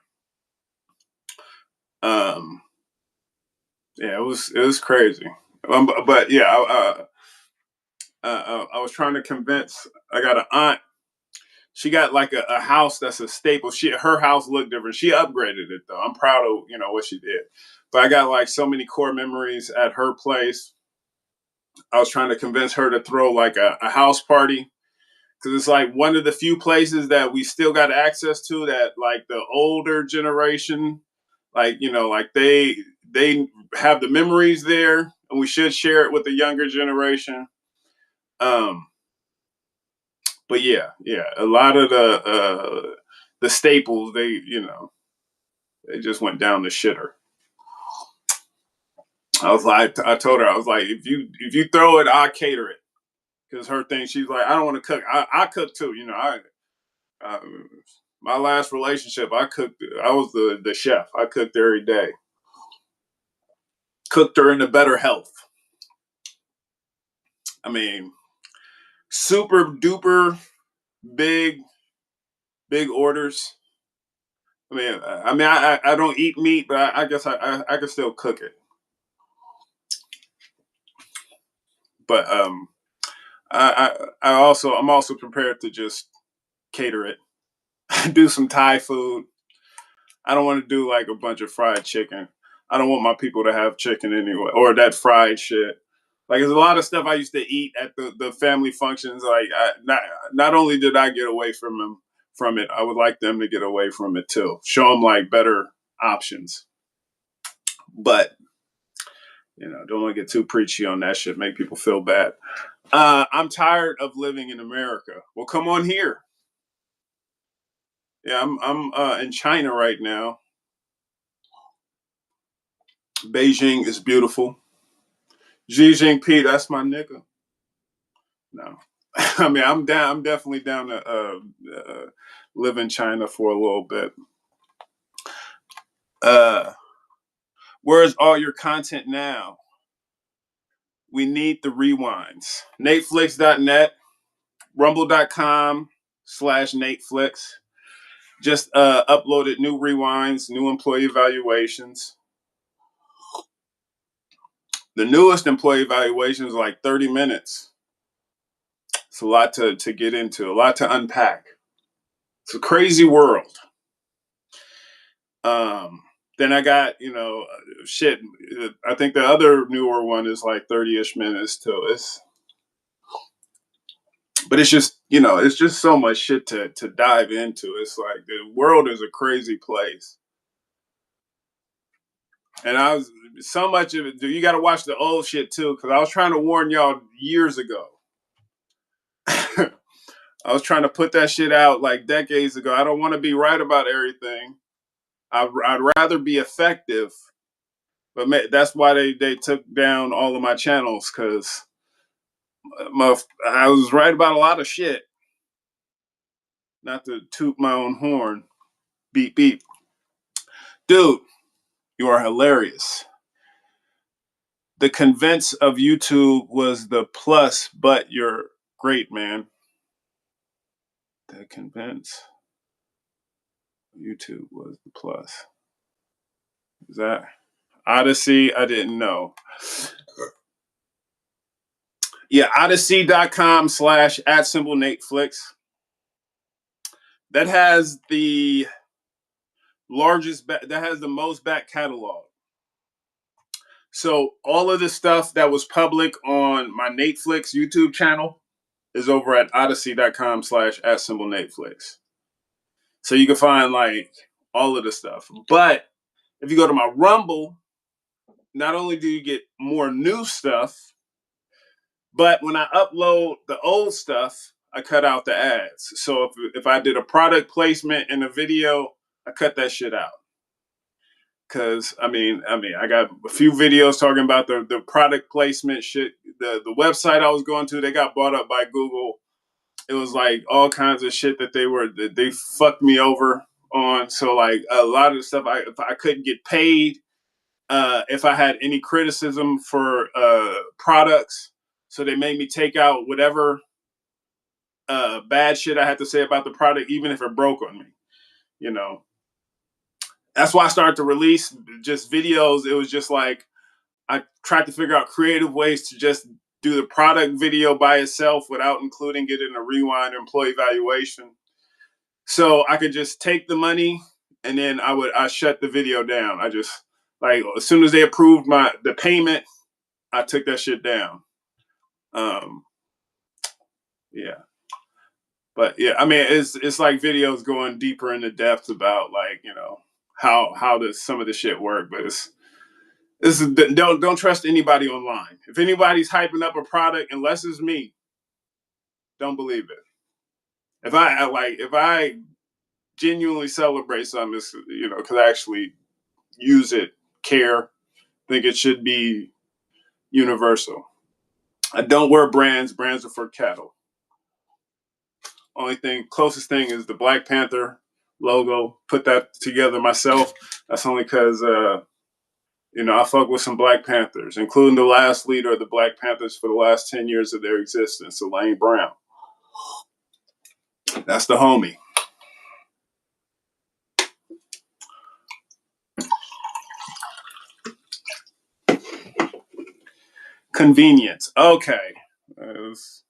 Yeah, it was crazy. But yeah, I was trying to convince. I got an aunt. She got like a house that's a staple. Her house looked different. She upgraded it though. I'm proud of what she did. But I got like so many core memories at her place. I was trying to convince her to throw like a house party because it's like one of the few places that we still got access to that like the older generation, like like they have the memories there, and we should share it with the younger generation. Um, but yeah, a lot of the staples they just went down the shitter. I told her I was like, if you throw it, I'll cater it. Because her thing, she's like, I don't want to cook. I cook too. I my last relationship, I cooked. I was the chef. I cooked every day. Cooked her into better health. I mean, super duper big orders. I don't eat meat, but I guess I can still cook it. But I'm also prepared to just cater it. Do some Thai food. I don't want to do like a bunch of fried chicken. I don't want my people to have chicken anyway, or that fried shit. Like there's a lot of stuff I used to eat at the family functions. Like not only did I get away from it, I would like them to get away from it too. Show them like better options. But don't want to get too preachy on that shit. Make people feel bad. I'm tired of living in America. Well, come on here. Yeah, I'm in China right now. Beijing is beautiful. Xi Jinping, that's my nigga. No, I mean I'm down. I'm definitely down to live in China for a little bit. Uh, where's all your content now? We need the rewinds. Nateflix.net, rumble.com/Nateflix. Just uploaded new rewinds, new employee evaluations. The newest employee evaluation is like 30 minutes. It's a lot to get into, a lot to unpack. It's a crazy world. Then I got, shit. I think the other newer one is like 30-ish minutes till but it's just, it's just so much shit to dive into. It's like the world is a crazy place. And I was so much of it, you got to watch the old shit too, because I was trying to warn y'all years ago. I was trying to put that shit out like decades ago. I don't want to be right about everything. I'd rather be effective, but that's why they took down all of my channels, because I was right about a lot of shit. Not to toot my own horn. Beep beep, dude. You are hilarious. The convince of YouTube was the plus, but you're great, man. The convince YouTube was the plus. Is that Odyssey? I didn't know. Yeah, odyssey.com/@Nateflix. That has the that has the most back catalog. So all of the stuff that was public on my Nateflix YouTube channel is over at odyssey.com/@Nateflix. So you can find like all of the stuff. But if you go to my Rumble, not only do you get more new stuff, but when I upload the old stuff, I cut out the ads. So if I did a product placement in a video, I cut that shit out. Cause I mean, I got a few videos talking about the product placement shit. The website I was going to, they got bought up by Google. It was like all kinds of shit that they fucked me over on. So like a lot of the stuff if I couldn't get paid, if I had any criticism for products, so they made me take out whatever bad shit I had to say about the product, even if it broke on me. You know, that's why I started to release just videos. It was just like I tried to figure out creative ways to just do the product video by itself without including it in a rewind or employee evaluation. So I could just take the money and then I shut the video down. I just like as soon as they approved the payment, I took that shit down. Yeah. But yeah, I mean it's like videos going deeper into depth about like, how does some of the shit work, but don't trust anybody online. If anybody's hyping up a product, unless it's me, don't believe it. If I genuinely celebrate something, it's, because I actually use it, care, think it should be universal. I don't wear brands. Brands are for cattle. Closest thing is the Black Panther logo. Put that together myself. That's only because I fuck with some Black Panthers, including the last leader of the Black Panthers for the last 10 years of their existence, Elaine Brown. That's the homie. Convenience. Okay. I was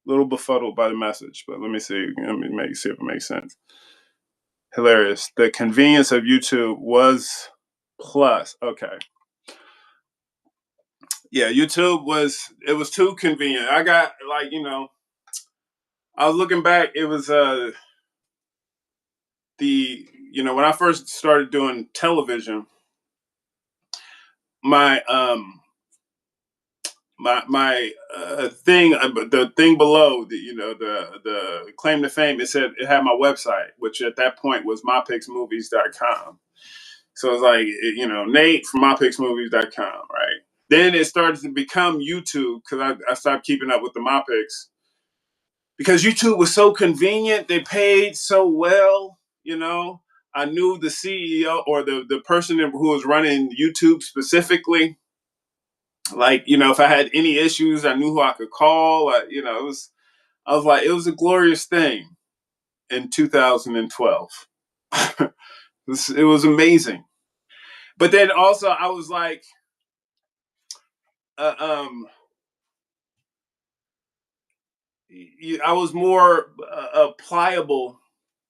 a little befuddled by the message, but let me see. Let me see if it makes sense. Hilarious. The convenience of YouTube was plus. Okay. Yeah, YouTube it was too convenient. I got like, I was looking back, it was when I first started doing television, my thing, the thing below, the claim to fame, it had my website, which at that point was mypicksmovies.com. So it's like, Nate from mypicksmovies.com, right? Then it started to become YouTube because I stopped keeping up with the mypicks because YouTube was so convenient. They paid so well, I knew the CEO or the person who was running YouTube specifically. Like, if I had any issues, I knew who I could call. I was like, it was a glorious thing in 2012. It was amazing. But then also I was like, uh, um, I was more pliable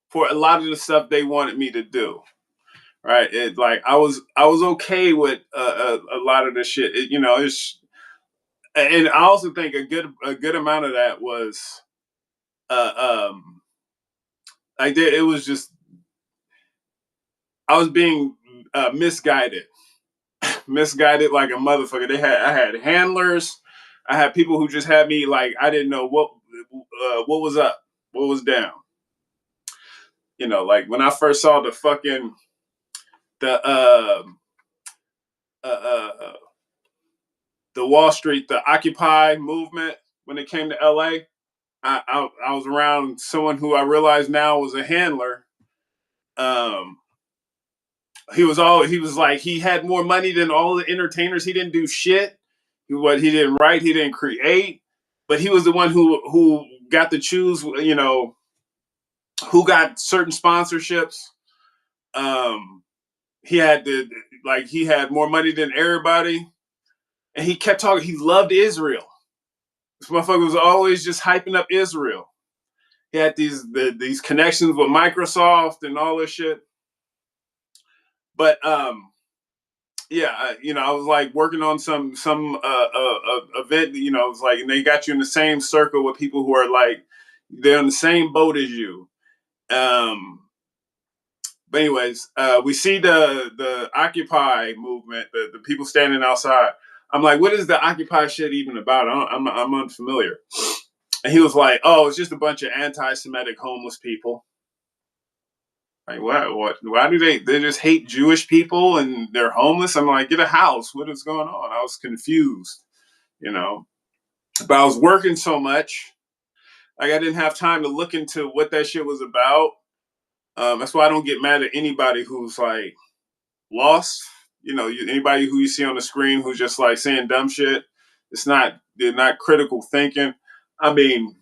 for a lot of the stuff they wanted me to do. Right? It like I was okay with a lot of the shit. You know, it's and I also think a good amount of that was like it was just I was being misguided, misguided like a motherfucker. I had handlers, I had people who just had me like I didn't know what was up, what was down. You know, like when I first saw the uh, uh, the Wall Street, the Occupy movement when it came to LA. I was around someone who I realize now was a handler. Um, he was like he had more money than all the entertainers. He didn't do shit. He didn't write, he didn't create, but he was the one who got to choose. You know, who got certain sponsorships. Um, he had more money than everybody, and he kept talking. He loved Israel. This motherfucker was always just hyping up Israel. He had these connections with Microsoft and all this shit. But yeah, you know, I was like working on some event. You know, it's like, and they got you in the same circle with people who are like they're in the same boat as you. Um, but anyways, we see the Occupy movement, the people standing outside. I'm like, what is the Occupy shit even about? I'm unfamiliar. And he was like, oh, it's just a bunch of anti-Semitic homeless people. Like, what? Why do they just hate Jewish people and they're homeless? I'm like, get a house. What is going on? I was confused, you know. But I was working so much, like I didn't have time to look into what that shit was about. That's why I don't get mad at anybody who's like lost. You know, anybody who you see on the screen who's just like saying dumb shit. They're not critical thinking. I mean,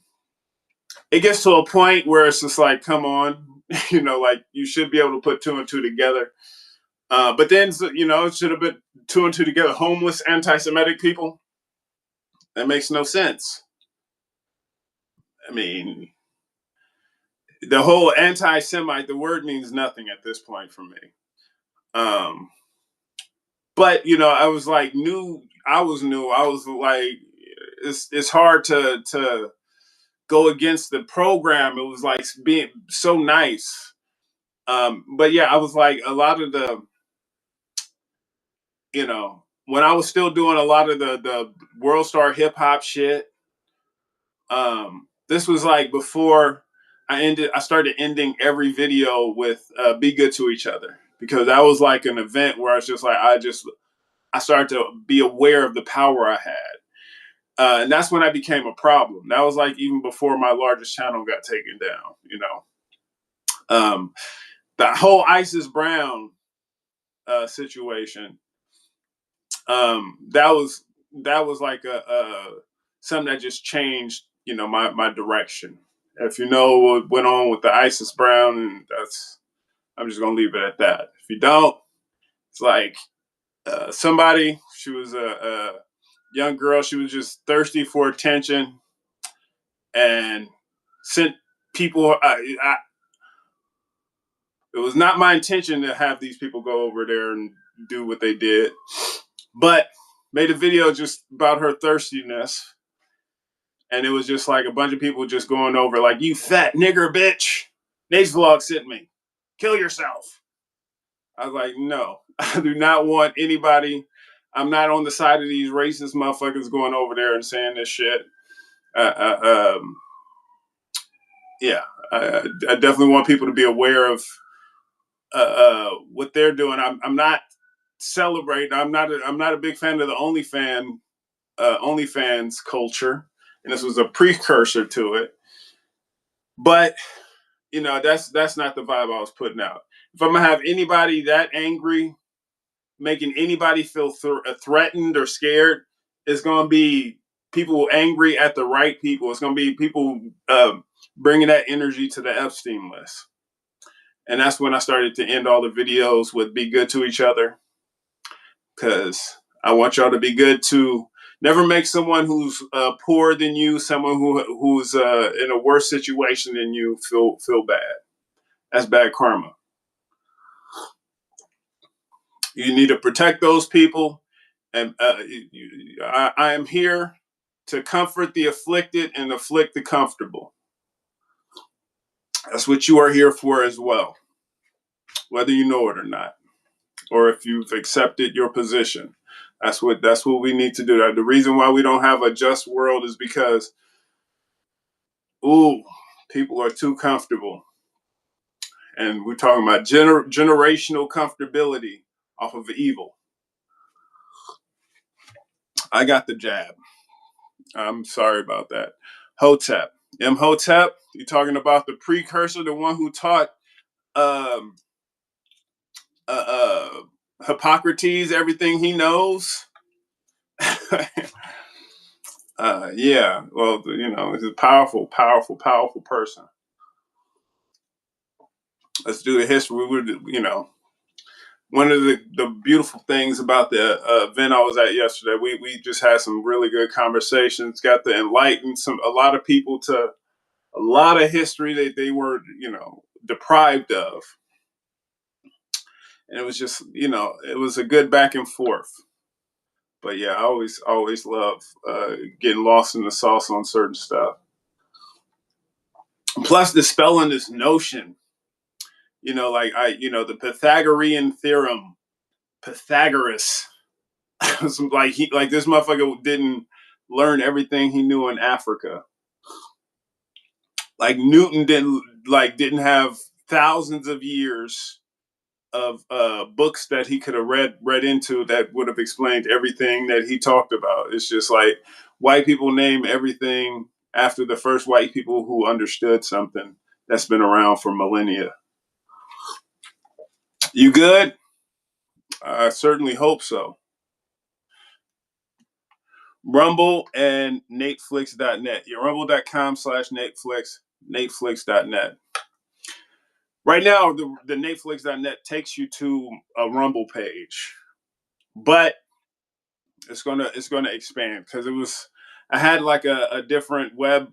it gets to a point where it's just like, come on, you know, like you should be able to put two and two together. But then, you know, it should have been two and two together. Homeless, anti-Semitic people. That makes no sense. I mean, the whole anti-Semite, the word means nothing at this point for me. Um, but you know, I was like new. I was new. I was like, it's hard to go against the program. It was like being so nice. But yeah, I was like a lot of the, you know, when I was still doing a lot of the world star hip hop shit. This was like before I started ending every video with "Be good to each other" because that was like an event where I was just like I started to be aware of the power I had. And that's when I became a problem. That was like even before my largest channel got taken down, you know. The whole Isis Brown situation, that was like a something that just changed, you know, my direction. If you know what went on with the Isis Brown, and I'm just gonna leave it at that. If you don't, it's like somebody. She was a young girl. She was just thirsty for attention and sent people. It was not my intention to have these people go over there and do what they did, but made a video just about her thirstiness. And it was just like a bunch of people just going over, like, you fat nigger bitch. Nate's vlog sent me. Kill yourself. I was like, no, I do not want anybody. I'm not on the side of these racist motherfuckers going over there and saying this shit. Uh, uh, um, yeah, I definitely want people to be aware of what they're doing. I'm not celebrating. I'm not a big fan of the OnlyFans culture, and this was a precursor to it. But you know, that's not the vibe I was putting out. If I'm gonna have anybody that angry, making anybody feel threatened or scared, it's gonna be people angry at the right people. It's gonna be people bringing that energy to the Epstein list. And that's when I started to end all the videos with "Be good to each other," because I want y'all to be good to Never make someone who's poorer than you, someone who's in a worse situation than you, feel bad. That's bad karma. You need to protect those people, and I am here to comfort the afflicted and afflict the comfortable. That's what you are here for as well, whether you know it or not, or if you've accepted your position. That's what we need to do. The reason why we don't have a just world is because, ooh, people are too comfortable, and we're talking about generational comfortability off of evil. I got the jab. I'm sorry about that. Hotep. Imhotep, you're talking about the precursor, the one who taught um, uh, Hippocrates everything he knows. Yeah, well, he's a powerful, powerful, powerful person. Let's do the history. We would, one of the beautiful things about the event I was at yesterday, we just had some really good conversations, got to enlighten a lot of people to a lot of history that they were, deprived of. And it was just, it was a good back and forth. But yeah, I always love getting lost in the sauce on certain stuff. Plus, dispelling this notion, the Pythagorean theorem, Pythagoras, like this motherfucker didn't learn everything he knew in Africa. Like Newton didn't have thousands of years of books that he could have read into that would have explained everything that he talked about. It's just like white people name everything after the first white people who understood something that's been around for millennia. You good? I certainly hope so. Rumble and Nateflix.net. Yeah, rumble.com/Nateflix, Nateflix.net. Right now, the Nateflix.net takes you to a Rumble page, but it's gonna expand because I had like a different web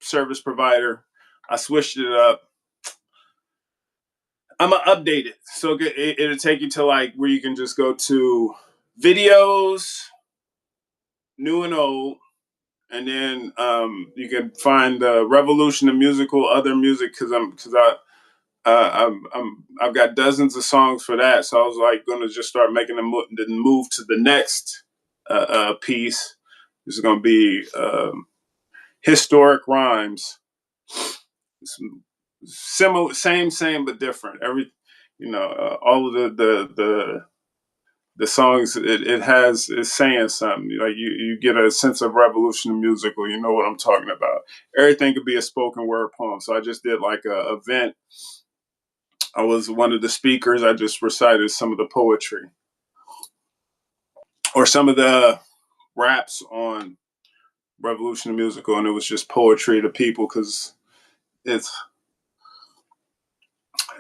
service provider. I switched it up. I'm gonna update it, so it'll take you to like where you can just go to videos, new and old, and then you can find the Revolution of Musical, other music, I've got dozens of songs for that. So I was like going to just start making the move to the next piece. This is going to be historic rhymes. Similar, same, but different. All of the songs it has is saying something. Like you get a sense of revolution musical. You know what I'm talking about. Everything could be a spoken word poem. So I just did like a event. I was one of the speakers. I just recited some of the poetry or some of the raps on Revolution Musical, and it was just poetry to people because it's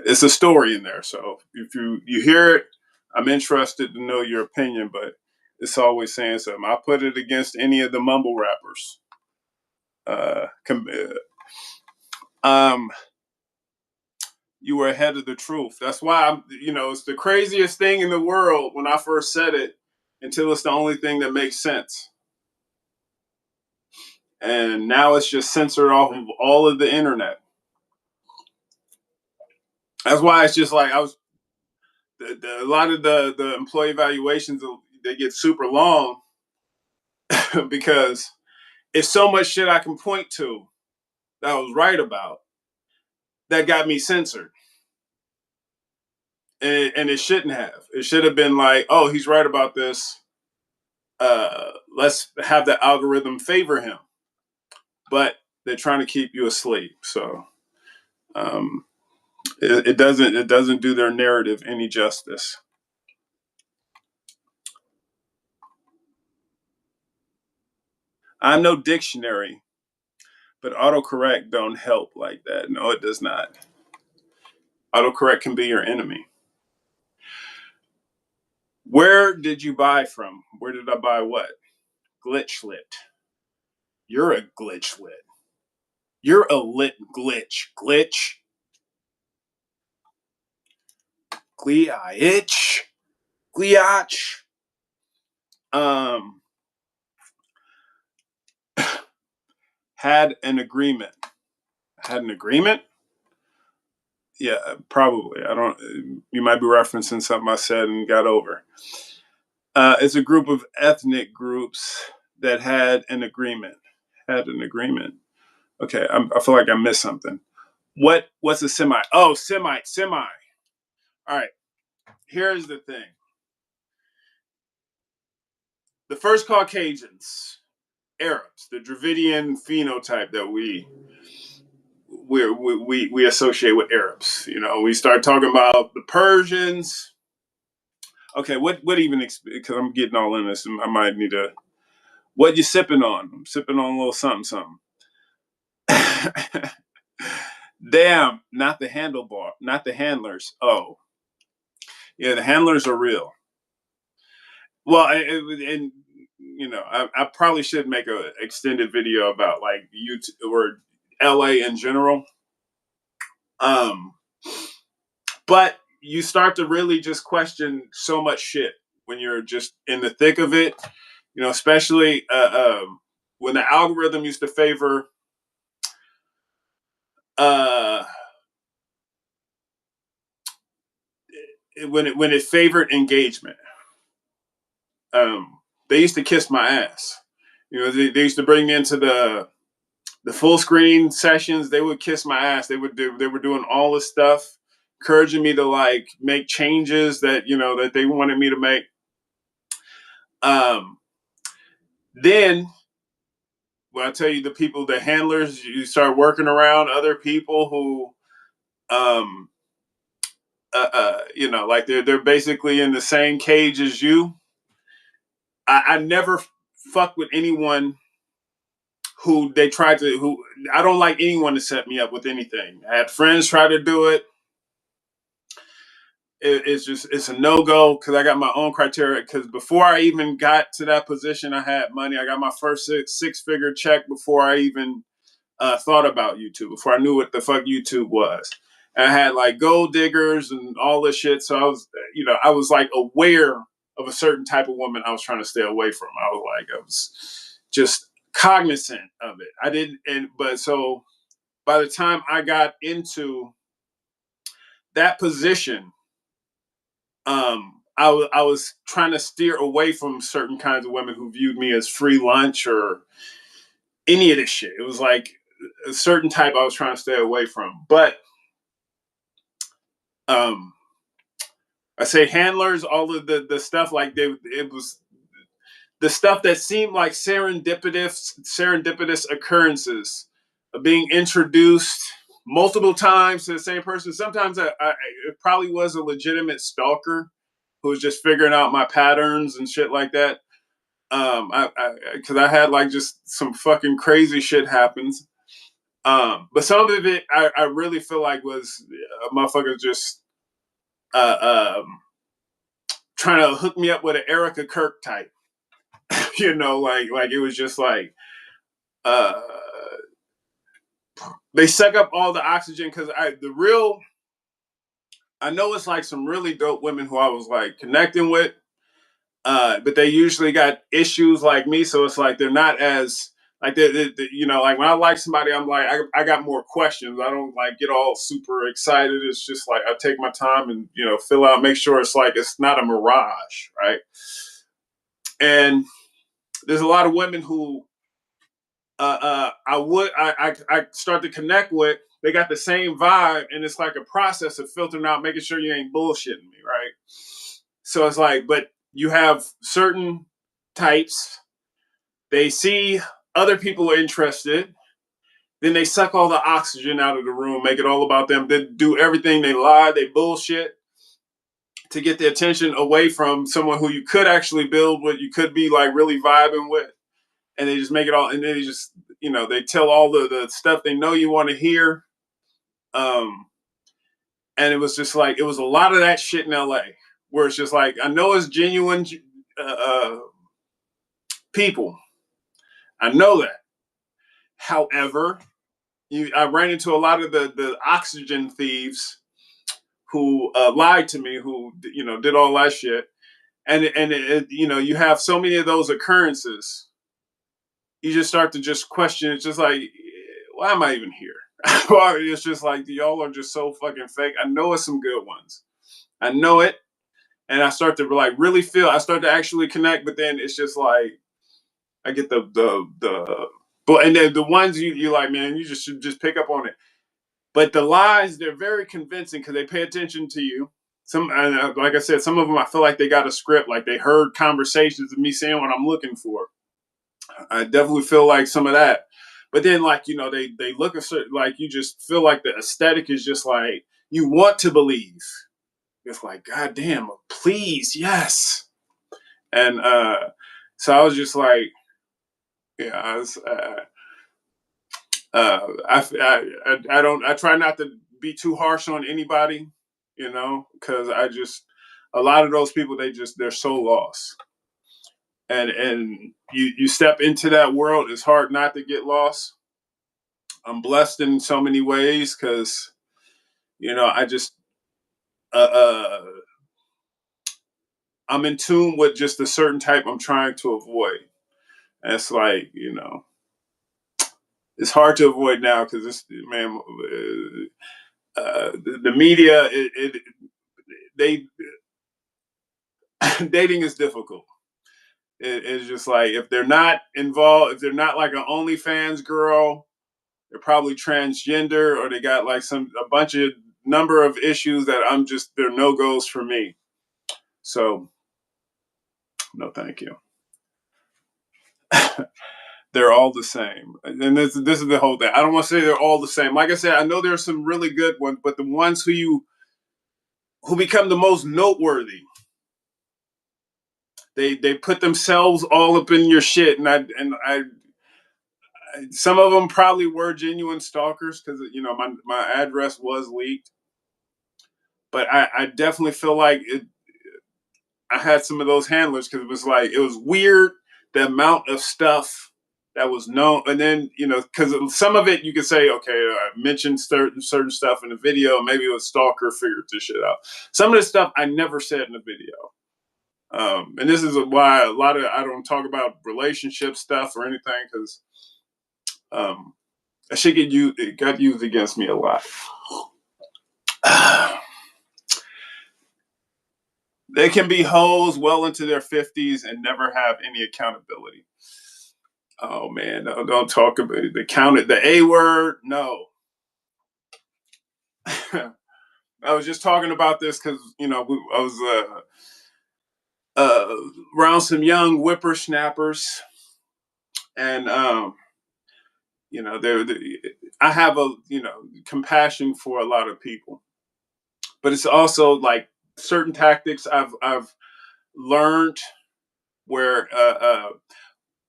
it's a story in there. So if you hear it, I'm interested to know your opinion, but it's always saying something. I put it against any of the mumble rappers. Uh, um, you were ahead of the truth. That's why it's the craziest thing in the world when I first said it until it's the only thing that makes sense. And now it's just censored off of all of the internet. That's why it's just like a lot of the employee evaluations, they get super long because it's so much shit I can point to that I was right about that got me censored. And it shouldn't have. It should have been like, oh, he's right about this. Let's have the algorithm favor him. But they're trying to keep you asleep. So um, it doesn't do their narrative any justice. I'm no dictionary, but autocorrect don't help like that. No, it does not. Autocorrect can be your enemy. Where did you buy from? Where did I buy what? glitchlet. You're a glitchlet. You're a lit glitch. Glitch. Glitch. Glitch. Had an agreement. Had an agreement? Yeah, probably. I don't. You might be referencing something I said and got over. It's a group of ethnic groups that had an agreement. Had an agreement. Okay, I feel like I missed something. What's a Semite? Oh, Semite. All right. Here's the thing. The first Caucasians, Arabs, the Dravidian phenotype that we associate with Arabs. You know, we start talking about the Persians. Okay, what even? Because I'm getting all in this, and I might need to. What you sipping on? I'm sipping on a little something. Damn, not the not the handlers. Oh, yeah, the handlers are real. Well, and you know, I probably should make an extended video about like YouTube or LA in general. Um, but you start to really just question so much shit when you're just in the thick of it. You know, especially when the algorithm used to favor uh, when it favored engagement. They used to kiss my ass. You know, they used to bring me into the full screen sessions. They would kiss my ass. They were doing all this stuff, encouraging me to like make changes that that they wanted me to make. Then when I tell you the handlers, you start working around other people who, like they're basically in the same cage as you. I never fuck with anyone who I don't like anyone to set me up with anything. I had friends try to do it. It's a no-go because I got my own criteria. Because before I even got to that position, I had money. I got my first six-figure check before I even thought about YouTube, before I knew what the fuck YouTube was. And I had like gold diggers and all this shit. So I was like aware of a certain type of woman I was trying to stay away from. I was just cognizant of it. I didn't, but so by the time I got into that position, I was trying to steer away from certain kinds of women who viewed me as free lunch or any of this shit. It was like a certain type I was trying to stay away from. But I say handlers, all of the stuff like it was the stuff that seemed like serendipitous occurrences of being introduced multiple times to the same person. Sometimes it probably was a legitimate stalker who was just figuring out my patterns and shit like that. Because I had like just some fucking crazy shit happens. But some of it I really feel like was motherfuckers just trying to hook me up with an Erica Kirk type. Like it was just like uh, they suck up all the oxygen because I know it's like some really dope women who I was like connecting with, but they usually got issues like me, so it's like they're not as like like when I like somebody, I'm like I got more questions. I don't like get all super excited. It's just like I take my time and fill out, make sure it's like it's not a mirage, right? And there's a lot of women who I start to connect with. They got the same vibe, and it's like a process of filtering out, making sure you ain't bullshitting me, right? So it's like, but you have certain types. They see other people are interested, then they suck all the oxygen out of the room, make it all about them. They do everything. They lie, they bullshit to get the attention away from someone who you could actually build with, you could be like really vibing with. And they just make it all, and then they just, they tell all the stuff they know you want to hear. And it was just like, it was a lot of that shit in LA where it's just like, I know it's genuine people, I know that. However, I ran into a lot of the oxygen thieves who lied to me, who did all that shit, and you have so many of those occurrences. You just start to just question. It's just like, why am I even here? It's just like y'all are just so fucking fake. I know it's some good ones. I know it, and I start to like really feel. I start to actually connect, but then it's just like I get but and then the ones you like, man, you just should just pick up on it. But the lies, they're very convincing because they pay attention to you. Some, like I said, some of them I feel like they got a script, like they heard conversations of me saying what I'm looking for. I definitely feel like some of that. But then, like they look at certain, like you just feel like the aesthetic is just like you want to believe. It's like, God damn, please, yes. And so I was just like, yeah, I was. I try not to be too harsh on anybody, because a lot of those people they're so lost, and you step into that world, it's hard not to get lost. I'm blessed in so many ways because I just uh, uh, I'm in tune with just a certain type I'm trying to avoid. And it's like it's hard to avoid now because this man. The media, they dating is difficult. It's just like if they're not involved, if they're not like an OnlyFans girl, they're probably transgender or they got like a bunch of number of issues that they're no goes for me. So no, thank you. They're all the same, and this is the whole thing. I don't want to say they're all the same. Like I said, I know there's some really good ones, but the ones who become the most noteworthy, they put themselves all up in your shit, and I some of them probably were genuine stalkers because my address was leaked, but I definitely feel like I had some of those handlers because it was weird the amount of stuff that was known, and then because some of it you could say, okay, I mentioned certain stuff in the video, maybe it was stalker figured this shit out. Some of the stuff I never said in the video. And this is why I don't talk about relationship stuff or anything because that shit it got used against me a lot. They can be hoes well into their 50s and never have any accountability. Oh man, no, don't talk about the A word. No. I was just talking about this because I was around some young whippersnappers, and I have a compassion for a lot of people, but it's also like certain tactics I've learned where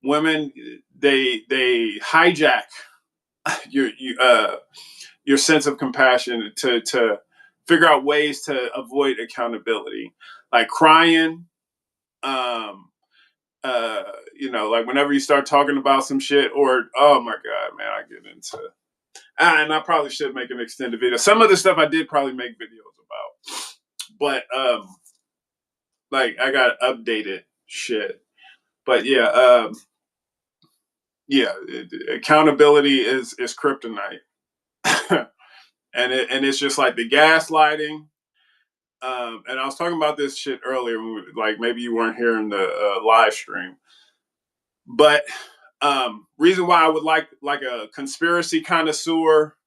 women they hijack your sense of compassion to figure out ways to avoid accountability, like crying. Um, like whenever you start talking about some shit, or oh my god, man, I get into. And I probably should make an extended video. Some of the stuff I did probably make videos about, but like I got updated shit. But yeah, accountability is kryptonite, and it's just like the gaslighting. And I was talking about this shit earlier, like maybe you weren't here in the live stream, but reason why I would like a conspiracy connoisseur,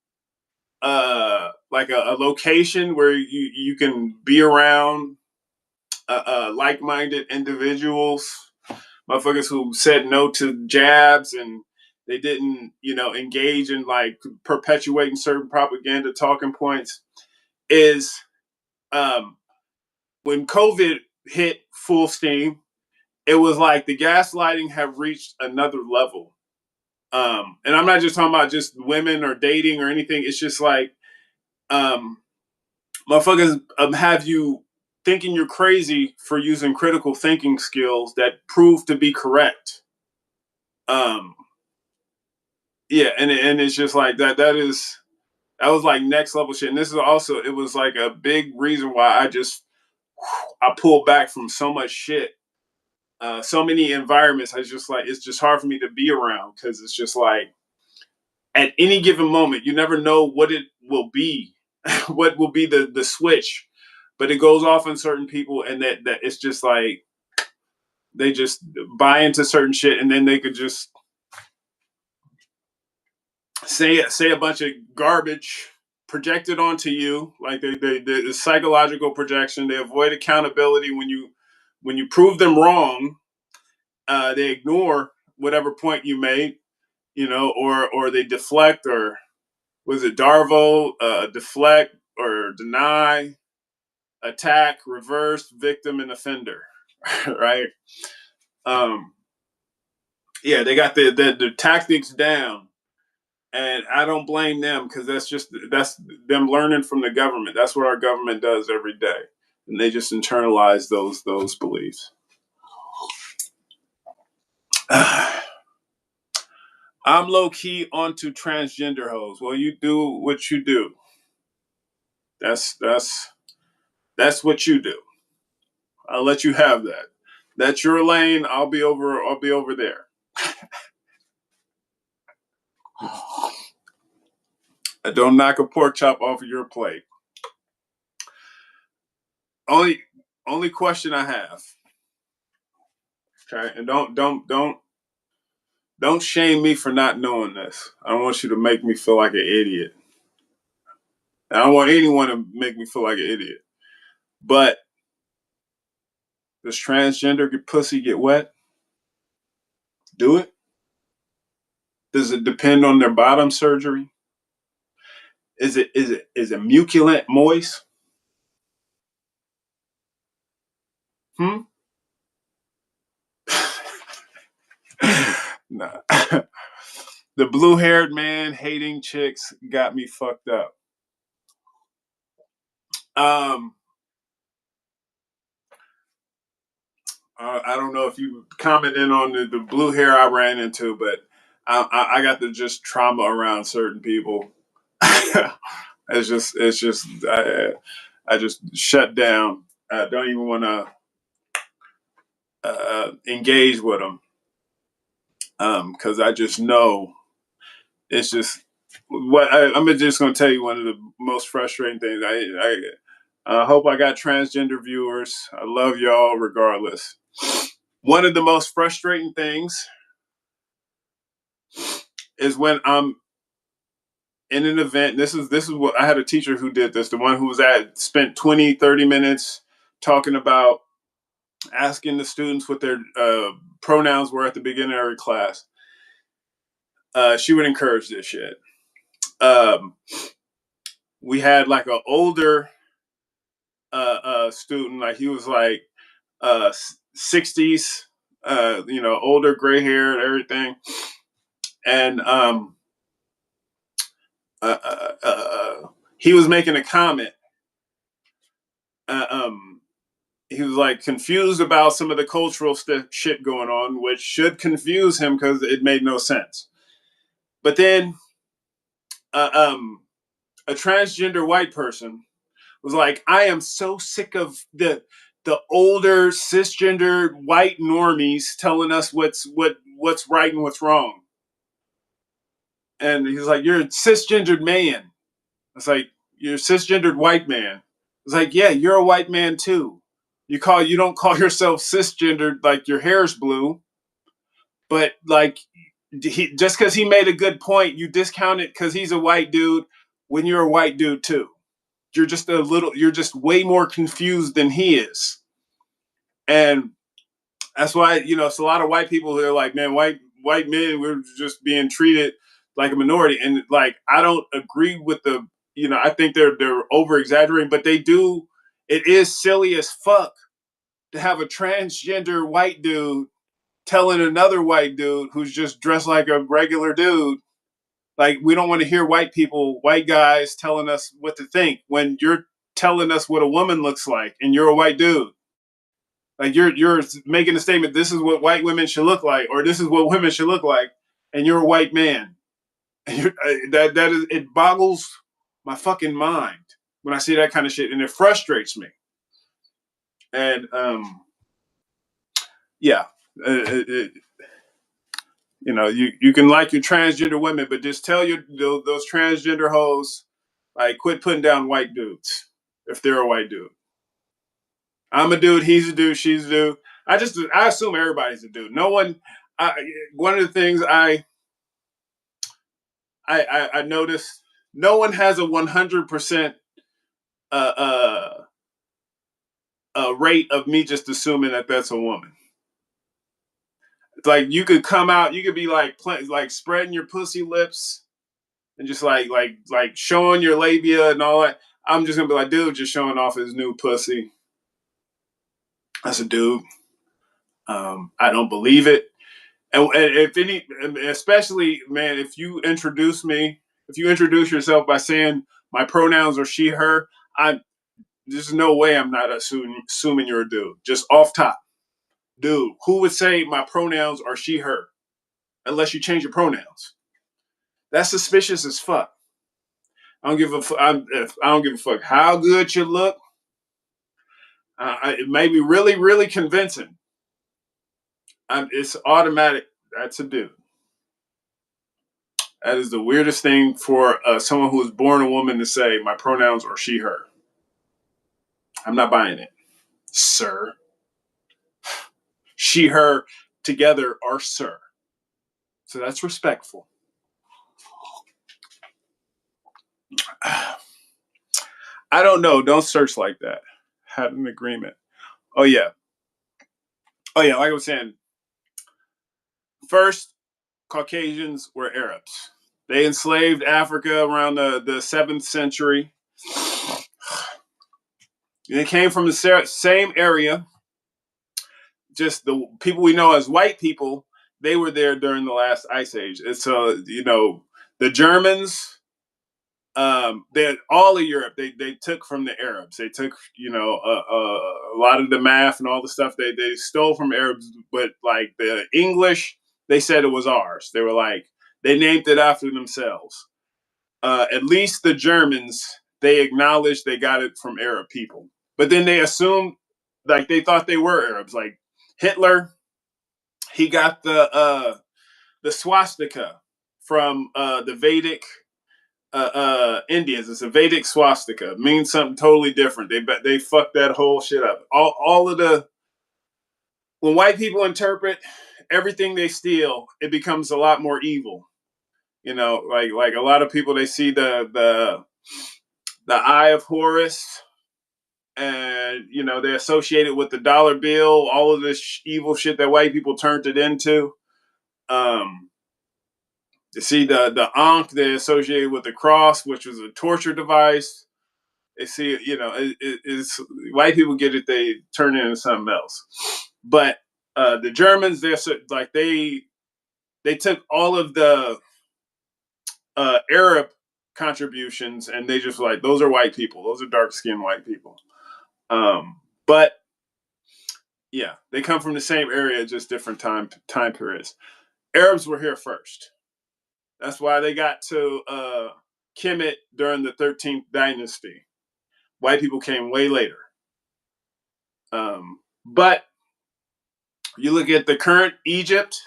like a location where you can be around like-minded individuals, motherfuckers who said no to jabs and they didn't, engage in like perpetuating certain propaganda talking points, is when COVID hit full steam, it was like the gaslighting have reached another level. And I'm not just talking about just women or dating or anything. It's just like motherfuckers have you thinking you're crazy for using critical thinking skills that prove to be correct. Yeah, and it's just like that was like next level shit. And this is also, it was like a big reason why I pulled back from so much shit. So many environments. I just like, it's just hard for me to be around because it's just like at any given moment, you never know what it will be, what will be the switch, but it goes off on certain people, and that it's just like they just buy into certain shit, and then they could just say a bunch of garbage projected onto you, like the psychological projection. They avoid accountability when you prove them wrong. They ignore whatever point you made, or they deflect, or was it Darvo? Deflect or deny, attack, reverse, victim, and offender, right? Um, yeah, they got the tactics down, and I don't blame them because that's them learning from the government. That's what our government does every day, and they just internalize those beliefs. I'm low key onto transgender hoes. Well, you do what you do. That's that's that's what you do. I'll let you have that. That's your lane. I'll be over there. Don't knock a pork chop off of your plate. Only only question I have. Okay, and don't shame me for not knowing this. I don't want you to make me feel like an idiot. I don't want anyone to make me feel like an idiot. But does transgender pussy get wet? Do it? Does it depend on their bottom surgery? Is it muculent moist? Hmm? Nah. The blue haired man hating chicks got me fucked up. Um, I don't know if you commented on the blue hair I ran into, but I got the just trauma around certain people. It's just I just shut down. I don't even want to engage with them because I just know it's just I'm just going to tell you one of the most frustrating things. I hope I got transgender viewers. I love y'all regardless. One of the most frustrating things is when I'm in an event. This is what I had a teacher who did this. The one who was spent 20, 30 minutes talking about asking the students what their pronouns were at the beginning of her class. She would encourage this shit. Um, we had like an older student, like he was like 60s, older, gray hair and everything, and he was making a comment. Uh, um, he was like confused about some of the cultural shit going on, which should confuse him because it made no sense. But then uh, um, a transgender white person was like, "I am so sick of the older cisgender white normies telling us what's right and what's wrong." And he's like, "You're a cisgendered man." It's like, "You're a cisgendered white man." It's like, "Yeah, you're a white man too. You don't call yourself cisgendered like your hair's blue, but like just because he made a good point, you discount it because he's a white dude when you're a white dude too. You're just way more confused than he is." And that's why, it's a lot of white people who are like, "Man, white men, we're just being treated like a minority." And like, I don't agree with I think they're over exaggerating, but they do. It is silly as fuck to have a transgender white dude telling another white dude who's just dressed like a regular dude, like, we don't want to hear white guys telling us what to think when you're telling us what a woman looks like and you're a white dude. Like, you're making a statement, this is what white women should look like, or this is what women should look like, and you're a white man. That is, it boggles my fucking mind when I see that kind of shit, and it frustrates me. And yeah, you can like your transgender women, but just tell those transgender hoes, like, quit putting down white dudes if they're a white dude. I'm a dude, he's a dude, she's a dude. I assume everybody's a dude. No one. One of the things I noticed, no one has a 100% uh, rate of me just assuming that that's a woman. It's like you could come out, you could be like spreading your pussy lips and just like showing your labia and all that. I'm just gonna be like, dude, just showing off his new pussy. That's a dude. I don't believe it. And if any, especially, man, if you introduce yourself by saying my pronouns are she, her, there's no way I'm not assuming you're a dude. Just off top, dude, who would say my pronouns are she, her, unless you change your pronouns? That's suspicious as fuck. I don't give a fuck. I don't give a fuck how good you look. It may be really, really convincing. It's automatic. That's a dude. That is the weirdest thing for someone who was born a woman to say, my pronouns are she, her. I'm not buying it, sir. She, her together are sir. So that's respectful. I don't know. Don't search like that. Had an agreement. Oh, yeah. Like I was saying, first, Caucasians were Arabs. They enslaved Africa around the 7th century. They came from the same area. Just the people we know as white people, they were there during the last ice age. And so, the Germans, they all of Europe, they took from the Arabs. They took, a lot of the math and all the stuff they stole from Arabs, but like the English, they said it was ours. They were like, they named it after themselves. At least the Germans, they acknowledged they got it from Arab people. But then they assumed, like, they thought they were Arabs. Like Hitler, he got the swastika from the Vedic Indians. It's a Vedic swastika. It means something totally different. They fucked that whole shit up. All of the when white people interpret everything they steal, it becomes a lot more evil. Like a lot of people, they see the Eye of Horus, and they associate it with the dollar bill. All of this evil shit that white people turned it into. You see the Ankh, they associated with the cross, which was a torture device. They see, it's white people get it, they turn it into something else. But the Germans, they took all of the Arab contributions, and they just like, those are white people. Those are dark skinned white people. But yeah, they come from the same area, just different time periods. Arabs were here first. That's why they got to Kemet during the 13th dynasty. White people came way later. But you look at the current Egypt,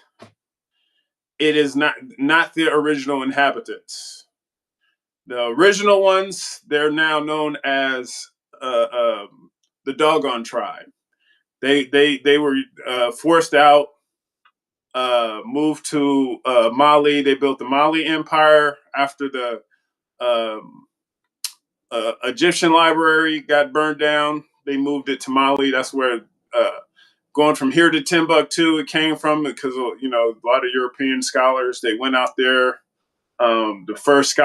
it is not the original inhabitants. The original ones, they're now known as the Dogon tribe. They were forced out, moved to Mali. They built the Mali Empire after the Egyptian library got burned down. They moved it to Mali. That's where going from here to Timbuktu it came from, because a lot of European scholars, they went out there. The first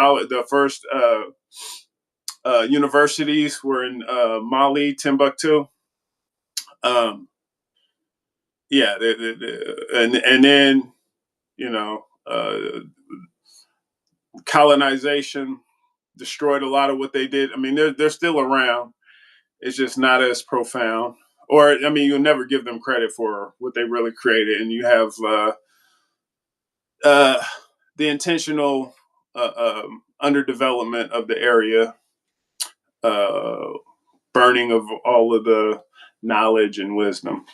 universities were in Mali, Timbuktu. Yeah, and then colonization destroyed a lot of what they did. I mean, they're still around. It's just not as profound. Or, I mean, you'll never give them credit for what they really created. And you have the intentional underdevelopment of the area, uh, burning of all of the knowledge and wisdom.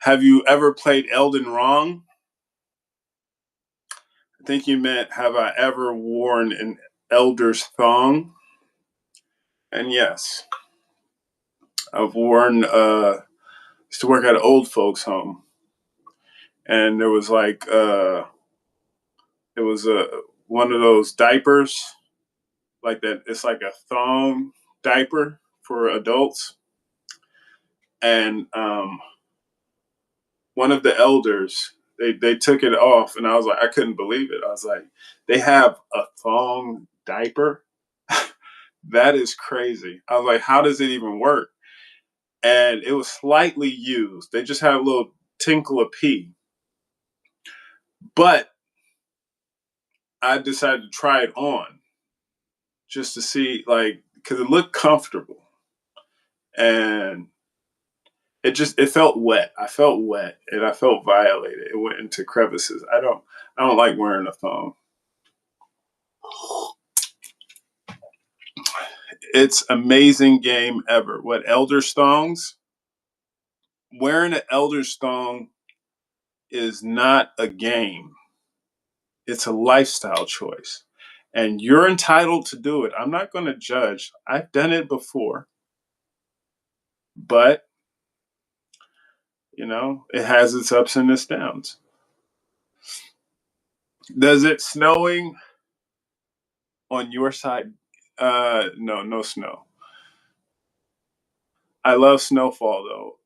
Have you ever played Elden wrong? I think you meant, have I ever worn an elder's thong? And yes, I've worn, used to work at an old folks home. And there was like, it was one of those diapers, like that. It's like a thong diaper for adults. And one of the elders, they took it off, and I was like, I couldn't believe it. I was like, they have a thong diaper? That is crazy. I was like, how does it even work? And it was slightly used. They just had a little tinkle of pee. But I decided to try it on just to see, like, because it looked comfortable. And it felt wet. I felt wet and I felt violated. It went into crevices. I don't like wearing a thong. It's amazing game ever. What, elder thongs? Wearing an elder thong is not a game. It's a lifestyle choice. And you're entitled to do it. I'm not going to judge. I've done it before. But, it has its ups and its downs. Does it snowing on your side? No, no snow. I love snowfall though.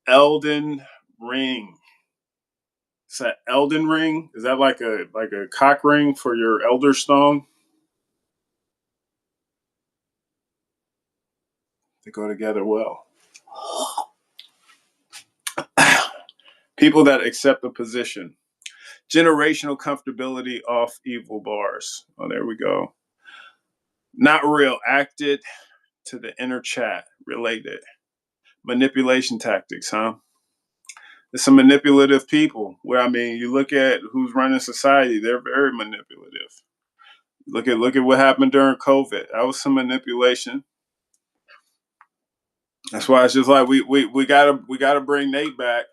Elden Ring. Is that Elden Ring? Is that like a cock ring for your elder stone? They go together well. People that accept the position. Generational comfortability off evil bars. Oh, there we go. Not real. Acted to the inner chat. Related. Manipulation tactics, huh? There's some manipulative people where, I mean, you look at who's running society, they're very manipulative. Look at what happened during COVID. That was some manipulation. That's why it's just like we gotta bring Nate back.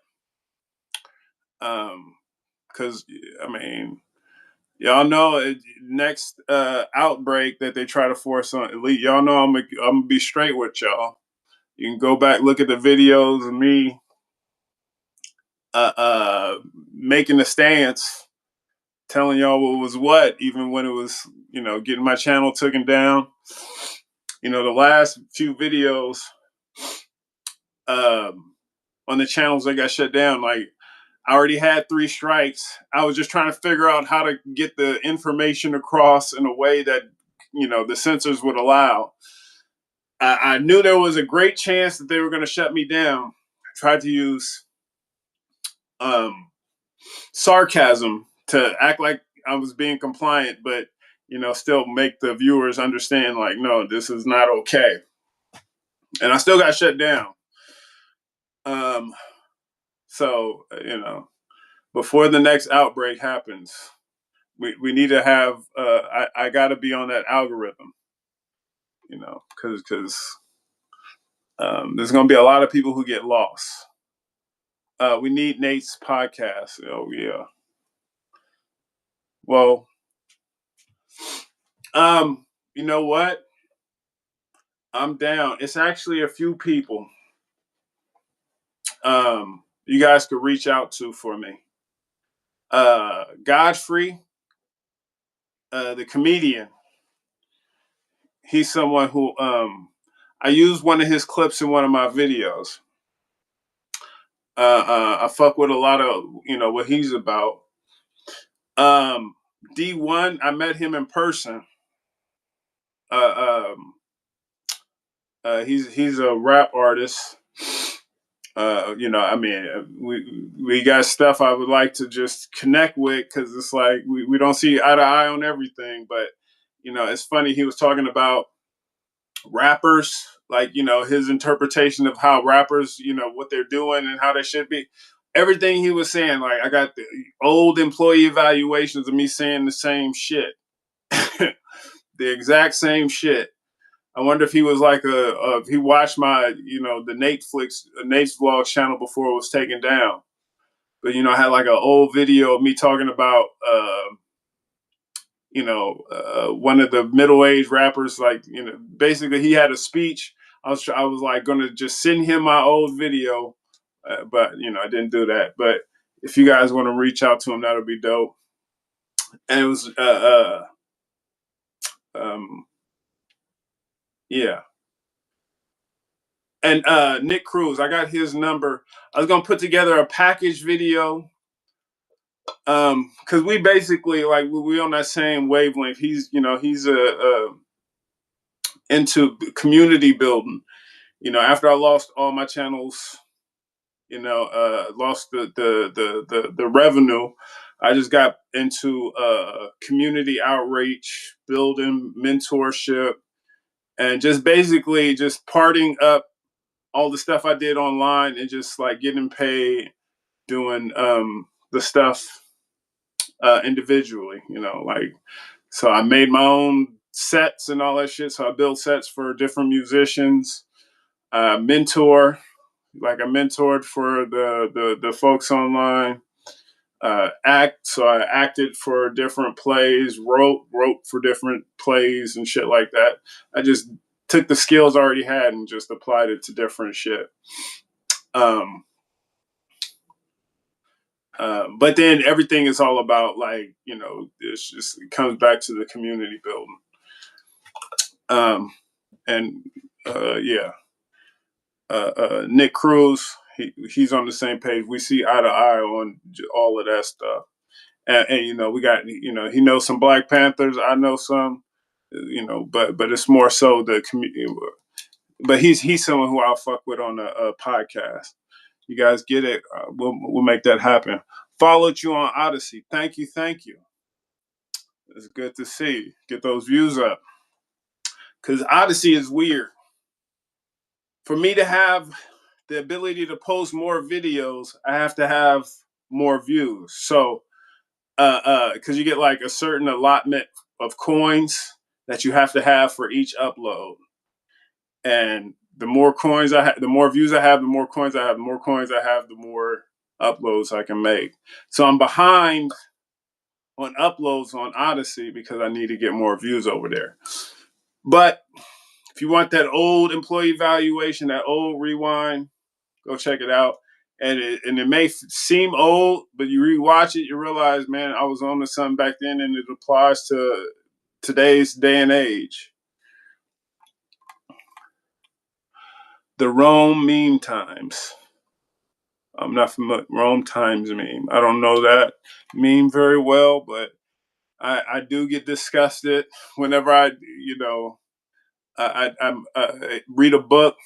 Because I mean, y'all know next outbreak that they try to force on elite. Y'all know I'm gonna be straight with y'all. You can go back, look at the videos of me making a stance, telling y'all what was what, even when it was, getting my channel taken down. The last few videos on the channels that got shut down, like, I already had 3 strikes. I was just trying to figure out how to get the information across in a way that, the censors would allow. I knew there was a great chance that they were going to shut me down. I tried to use sarcasm to act like I was being compliant, but, still make the viewers understand, like, no, this is not okay. And I still got shut down. So, before the next outbreak happens, we need to have, I got to be on that algorithm, because there's going to be a lot of people who get lost. We need Nate's podcast. Oh, yeah. Well, you know what? I'm down. It's actually a few people you guys could reach out to for me. Godfrey, the comedian. He's someone who I used one of his clips in one of my videos. I fuck with a lot of what he's about. D1, I met him in person. He's a rap artist. I mean, we got stuff I would like to just connect with, because it's like we don't see eye to eye on everything. But it's funny, he was talking about rappers, like his interpretation of how rappers, what they're doing and how they should be. everything he was saying, like I got the old employee evaluations of me saying the same shit, the exact same shit. I wonder if he was like if he watched my, the Nate's vlog channel before it was taken down. But I had like an old video of me talking about, one of the middle-aged rappers. Like, basically he had a speech. I was like going to just send him my old video, but I didn't do that. But if you guys want to reach out to him, that'll be dope. And it was, yeah. And Nick Cruz, I got his number. I was gonna put together a package video, because we basically like we on that same wavelength. He's into community building. After I lost all my channels, lost the revenue, I just got into community outreach, building mentorship, and just basically just parting up all the stuff I did online and just like getting paid doing the stuff individually, like, so I made my own sets and all that shit. So I built sets for different musicians, mentor, like I mentored for the folks online, act. So I acted for different plays, wrote for different plays and shit like that. I just took the skills I already had and just applied it to different shit. But then everything is all about like, it comes back to the community building. Yeah. Nick Cruz, he's on the same page. We see eye to eye on all of that stuff. And we got, he knows some Black Panthers. I know some, but it's more so the community. But he's someone who I'll fuck with on a podcast. You guys get it? We'll make that happen. Followed you on Odyssey. Thank you. It's good to see you. Get those views up. Because Odyssey is weird. For me to have the ability to post more videos, I have to have more views. So, because you get like a certain allotment of coins that you have to have for each upload. And the more coins I have, the more views I have, the more coins I have, the more coins I have, the more uploads I can make. So I'm behind on uploads on Odyssey because I need to get more views over there. But if you want that old employee evaluation, that old rewind, go check it out. And it may seem old, but you rewatch it, you realize, man, I was on to something back then, and it applies to today's day and age. The Rome meme times. I'm not familiar. Rome Times meme. I don't know that meme very well, but I do get disgusted whenever I read a book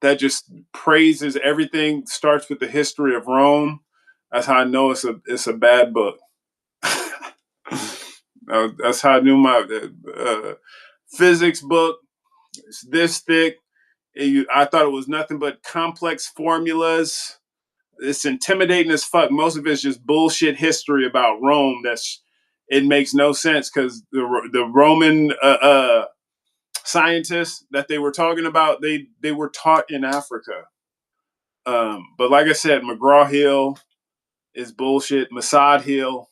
that just praises everything. Starts with the history of Rome. That's how I know it's a bad book. That's how I knew my physics book. It's this thick. I thought it was nothing but complex formulas. It's intimidating as fuck. Most of it's just bullshit history about Rome. It makes no sense because the Roman scientists that they were talking about, they were taught in Africa. But like I said, McGraw Hill is bullshit. Masad Hill,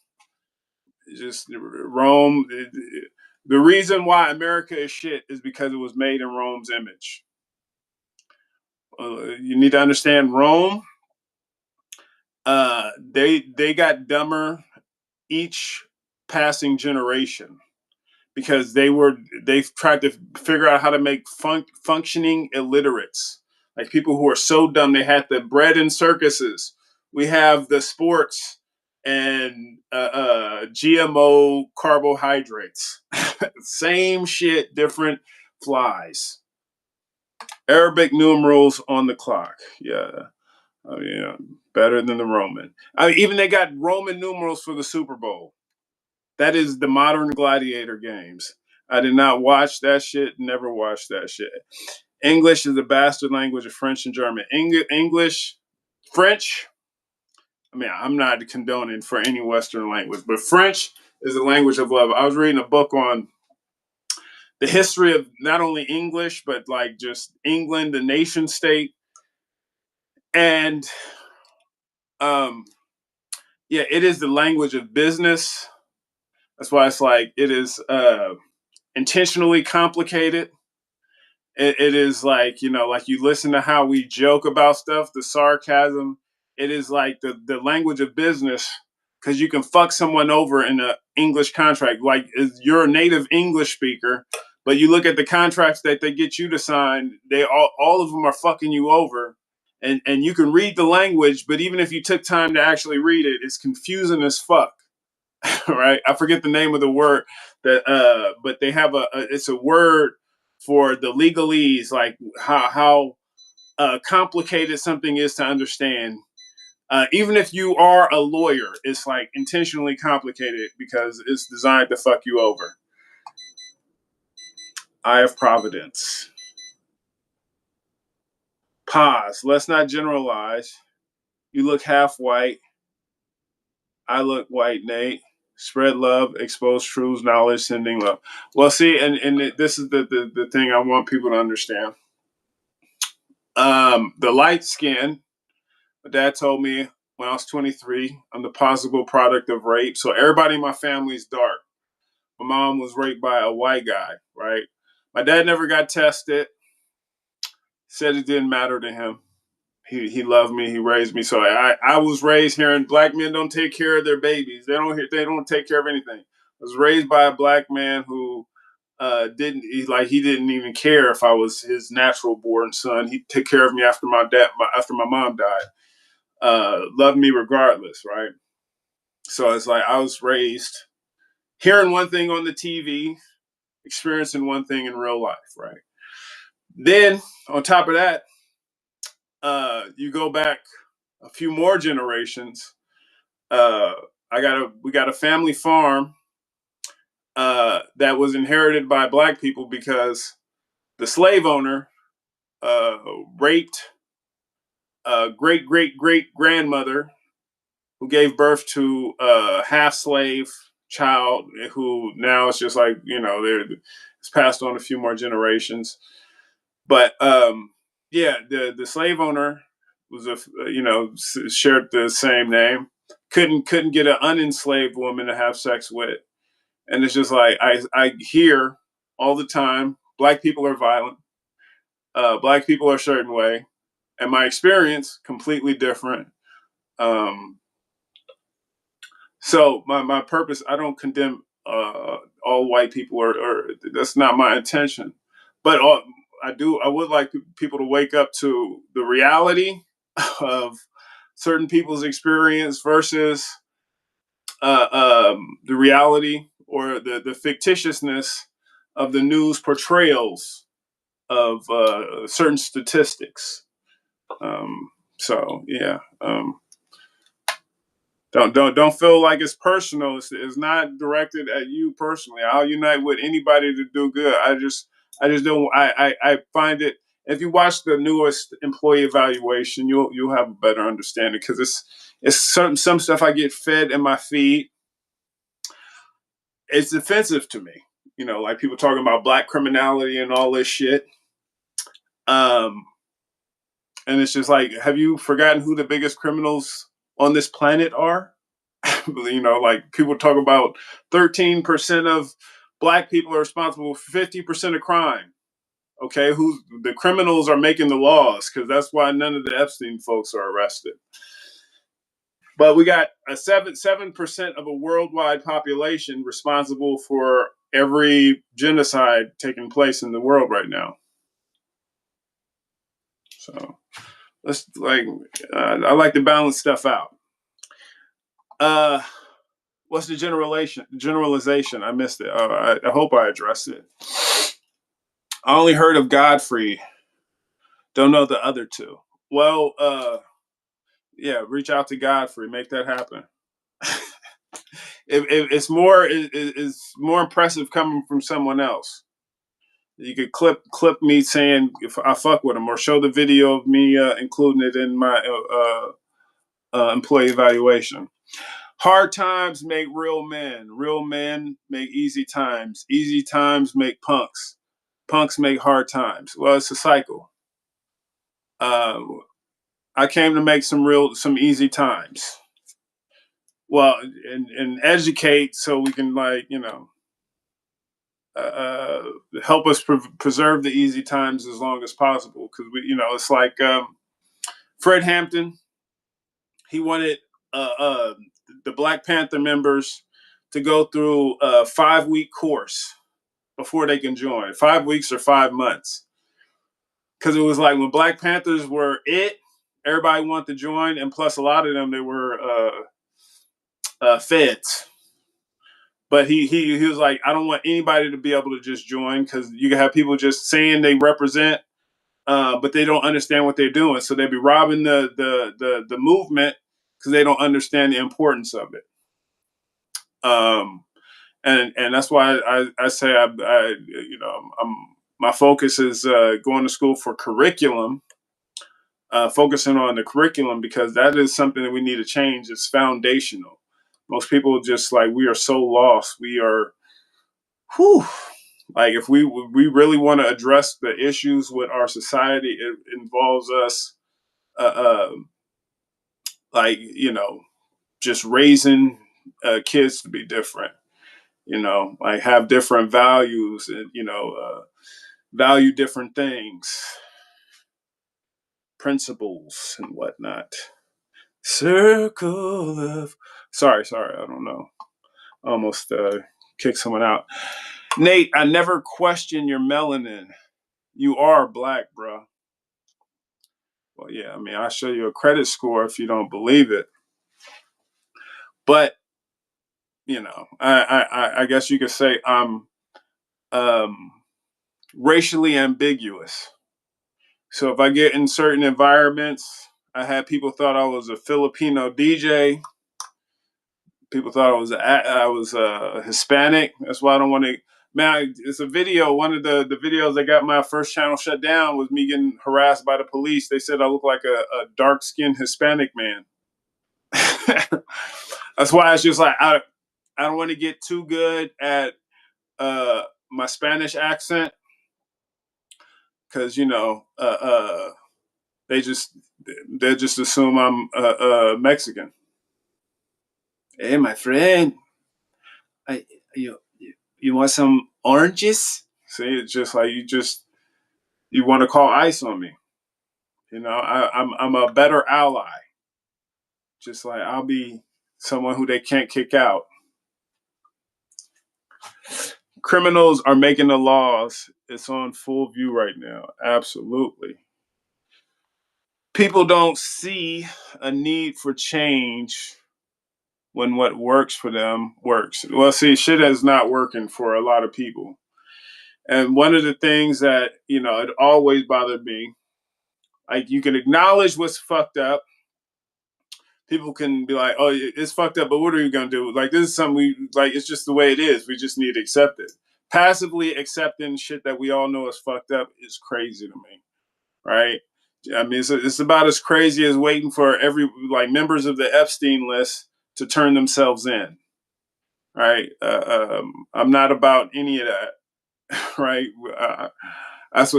just Rome. The reason why America is shit is because it was made in Rome's image. You need to understand Rome. They got dumber each passing generation because they tried to figure out how to make functioning illiterates, like people who are so dumb they had the bread and circuses. We have the sports and GMO carbohydrates. Same shit, different flies. Arabic numerals on the clock. Yeah. Oh yeah, better than the Roman. I mean, even they got Roman numerals for the Super Bowl. That is the modern gladiator games. I did not watch that shit. Never watched that shit. English is the bastard language of French and German. English, French I mean, I'm not condoning for any Western language, but French is the language of love. I was reading a book on the history of not only English, but like just England, the nation state. And um, yeah, it is the language of business. That's why it's like it is intentionally complicated. It is like, like you listen to how we joke about stuff, the sarcasm. It is like the language of business because you can fuck someone over in an English contract. Like you're a native English speaker, but you look at the contracts that they get you to sign, they all of them are fucking you over. And you can read the language, but even if you took time to actually read it, it's confusing as fuck. Right? I forget the name of the word but they have it's a word for the legalese, like how complicated something is to understand. Even if you are a lawyer, it's like intentionally complicated because it's designed to fuck you over. Eye of Providence. Pause. Let's not generalize. You look half white. I look white, Nate. Spread love, expose truths, knowledge, sending love. Well, see, and this is the thing I want people to understand. The light skin, my dad told me when I was 23, I'm the possible product of rape. So everybody in my family is dark. My mom was raped by a white guy, right? My dad never got tested, said it didn't matter to him. He loved me. He raised me. So I was raised hearing black men don't take care of their babies. They don't take care of anything. I was raised by a black man who he didn't even care if I was his natural born son. He took care of me after after my mom died. Loved me regardless, right? So it's like I was raised hearing one thing on the TV, experiencing one thing in real life, right? Then on top of that, you go back a few more generations. Uh, we got a family farm that was inherited by black people because the slave owner raped a great great great grandmother who gave birth to a half slave child who now it's just like it's passed on a few more generations. But yeah, the slave owner was shared the same name. Couldn't get an unenslaved woman to have sex with, and it's just like I hear all the time, black people are violent, black people are a certain way, and my experience completely different. Um, so my purpose, I don't condemn all white people, or that's not my intention, but I would like people to wake up to the reality of certain people's experience versus the reality or the fictitiousness of the news portrayals of certain statistics. Um, so yeah, don't feel like it's personal. It's not directed at you personally. I'll unite with anybody to do good. I just don't. I find it. If you watch the newest employee evaluation, you'll have a better understanding because it's some stuff I get fed in my feed. It's offensive to me. Like people talking about black criminality and all this shit. Um, and it's just like, have you forgotten who the biggest criminals on this planet are? Like people talk about 13% of black people are responsible for 50% of crime. Okay, who's the criminals are making the laws because that's why none of the Epstein folks are arrested. But we got a 7% of a worldwide population responsible for every genocide taking place in the world right now. So let's I like to balance stuff out. What's the generalization? I missed it. I hope I addressed it. I only heard of Godfrey. Don't know the other two. Well, yeah, reach out to Godfrey. Make that happen. It's more impressive coming from someone else. You could clip me saying if I fuck with him, or show the video of me including it in my employee evaluation. Hard times make real men. Real men make easy times. Easy times make punks. Punks make hard times. Well, it's a cycle. Uh, I came to make some easy times. Well, and educate so we can uh, help us preserve the easy times as long as possible. Because it's like Fred Hampton. He wanted uh, uh, the Black Panther members to go through a 5-week course before they can join. 5 weeks or 5 months. Because it was like when Black Panthers were everybody wanted to join, and plus a lot of them they were feds. But he was like, I don't want anybody to be able to just join because you can have people just saying they represent, but they don't understand what they're doing. So they'd be robbing the movement because they don't understand the importance of it. And that's why I say my focus is going to school for curriculum, focusing on the curriculum because that is something that we need to change. It's foundational. Most people just like we are so lost. We are, whew, like if we really want to address the issues with our society, it involves us, uh, uh, like just raising kids to be different. Like have different values and value different things, principles and whatnot. Circle of sorry, I don't know. Almost kicked someone out. Nate, I never question your melanin. You are black, bro. Well, yeah, I mean, I'll show you a credit score if you don't believe it. But, I guess you could say I'm um, racially ambiguous. So if I get in certain environments, I had people thought I was a Filipino DJ. People thought I was Hispanic. That's why I don't want to. Man, it's a video. One of the videos that got my first channel shut down was me getting harassed by the police. They said I look like a dark skinned Hispanic man. That's why it's just like I don't want to get too good at my Spanish accent because they just assume I'm Mexican. Hey, my friend, I you you want some oranges? See, it's just like you want to call ice on me. I'm a better ally. Just like I'll be someone who they can't kick out. Criminals are making the laws. It's on full view right now. Absolutely. People don't see a need for change when what works for them works. Well, see, shit is not working for a lot of people. And one of the things that, it always bothered me, like you can acknowledge what's fucked up. People can be like, oh, it's fucked up, but what are you going to do? Like, this is something it's just the way it is. We just need to accept it. Passively accepting shit that we all know is fucked up is crazy to me, right? I mean, it's about as crazy as waiting for members of the Epstein list to turn themselves in, right? I'm not about any of that, right? That's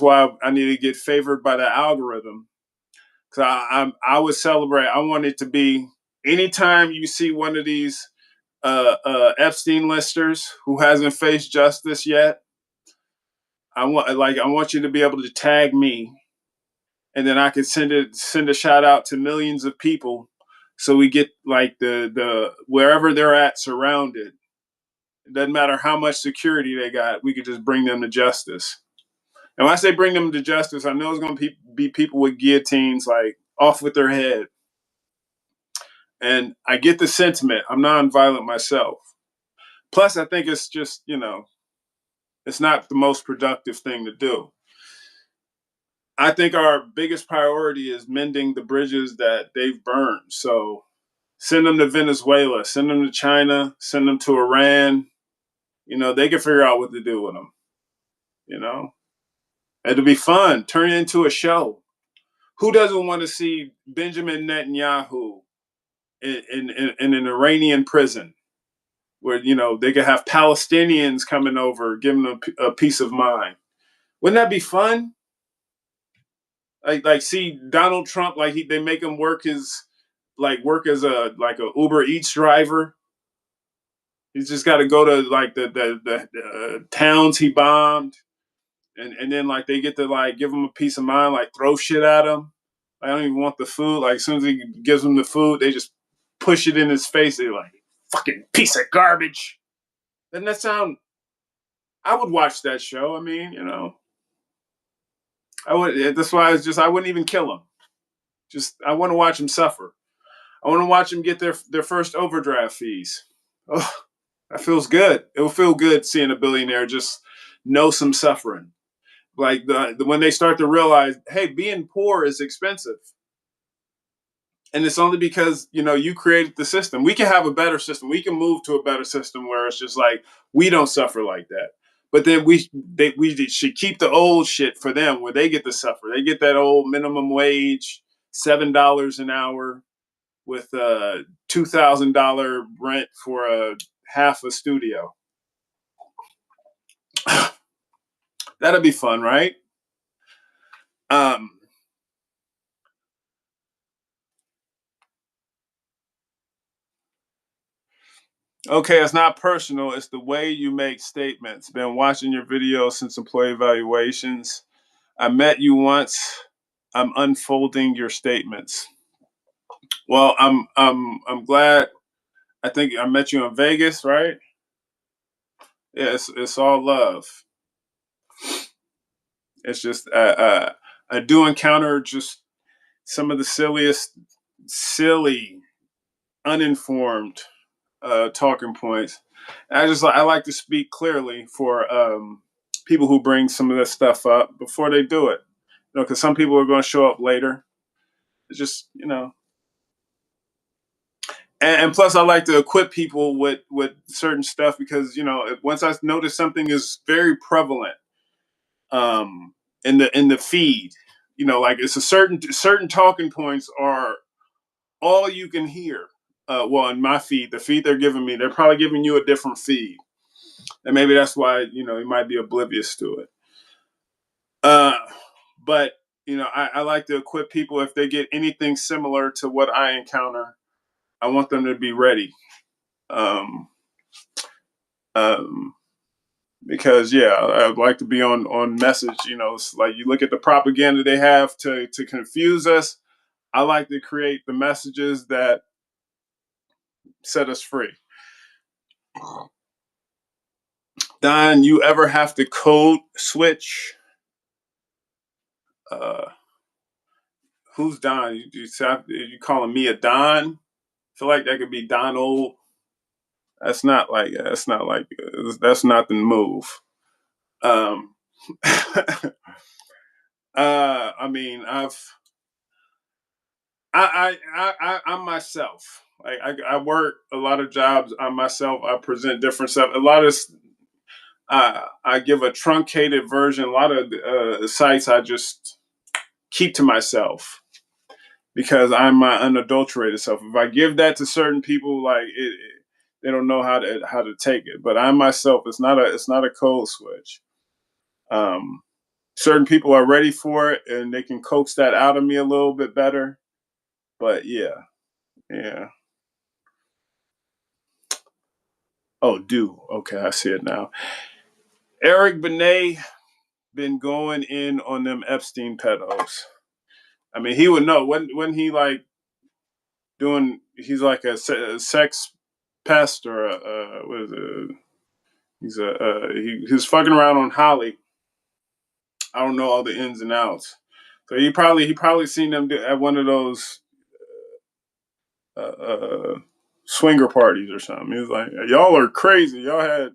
why I need to get favored by the algorithm. Because I would celebrate. I want it to be anytime you see one of these Epstein listers who hasn't faced justice yet. I want you to be able to tag me, and then I can send a shout out to millions of people, so we get like the wherever they're at surrounded. It doesn't matter how much security they got. We could just bring them to justice. And when I say bring them to justice, I know it's going to be people with guillotines, like off with their head. And I get the sentiment. I'm nonviolent myself. Plus, I think it's just, it's not the most productive thing to do. I think our biggest priority is mending the bridges that they've burned. So send them to Venezuela, send them to China, send them to Iran. They can figure out what to do with them. It'll be fun. Turn it into a show. Who doesn't want to see Benjamin Netanyahu in an Iranian prison where they could have Palestinians coming over, giving them a peace of mind. Wouldn't that be fun? Like see Donald Trump, like they make him work as a Uber Eats driver. He's just got to go to like the towns he bombed, and then like they get to like give him a peace of mind, like throw shit at him. I don't even want the food. Like as soon as he gives them the food, they just push it in his face. They're like, fucking piece of garbage. Doesn't that sound? I would watch that show. I mean, I would. That's why I wouldn't even kill him. Just I want to watch him suffer. I want to watch them get their first overdraft fees. Oh, that feels good. It will feel good seeing a billionaire just know some suffering. Like when they start to realize, hey, being poor is expensive. And it's only because, you created the system. We can have a better system. We can move to a better system where it's just like, we don't suffer like that. But then we should keep the old shit for them where they get to suffer. They get that old minimum wage, $7 an hour with a $2,000 rent for a half a studio. That'd be fun, right? Okay, it's not personal. It's the way you make statements. Been watching your videos since employee evaluations. I met you once. I'm unfolding your statements. Well, I'm glad. I think I met you in Vegas, right? Yeah, it's all love. It's just I do encounter just some of the silly, uninformed talking points. And I like to speak clearly for people who bring some of this stuff up before they do it. Because some people are going to show up later. It's just and plus I like to equip people with certain stuff because once I notice something is very prevalent in the feed, like it's a certain talking points are all you can hear. Well, in my feed, the feed they're giving me, they're probably giving you a different feed, and maybe that's why you might be oblivious to it. But I like to equip people if they get anything similar to what I encounter. I want them to be ready. Um, um, because I'd like to be on message. It's like you look at the propaganda they have to confuse us. I like to create the messages that set us free. Don, you ever have to code switch? Uh, who's Don? You calling me a Don? I feel like that could be Donald. That's not like that's not the move. Um, I mean, I'm myself. Like I work a lot of jobs. I'm myself. I present different stuff. A lot of I give a truncated version. A lot of sites I just keep to myself because I'm my unadulterated self. If I give that to certain people, like they don't know how to take it. But I myself, it's not a code switch. Um, Certain people are ready for it, and they can coax that out of me a little bit better. But yeah. Oh, do okay. I see it now. Eric Benet been going in on them Epstein pedos. I mean, he would know when he like doing. He's like a sex pest or what is it? He's fucking around on Holly. I don't know all the ins and outs. So he probably seen them at one of those uh, uh, swinger parties or something. He was like, "Y'all are crazy. Y'all had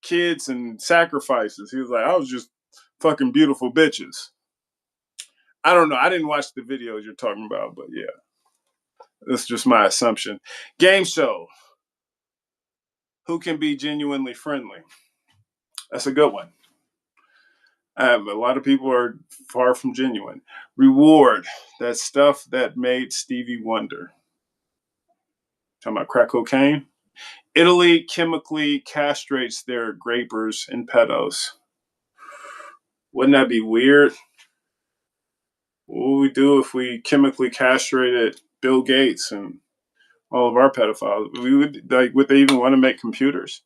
kids and sacrifices." He was like, "I was just fucking beautiful bitches." I don't know. I didn't watch the videos you're talking about, but yeah, that's just my assumption. Game show. Who can be genuinely friendly? That's a good one. A lot of people are far from genuine. Reward. That stuff that made Stevie Wonder. Talking about crack cocaine. Italy chemically castrates their grapers and pedos. Wouldn't that be weird? What would we do if we chemically castrated Bill Gates and all of our pedophiles? We would they even want to make computers?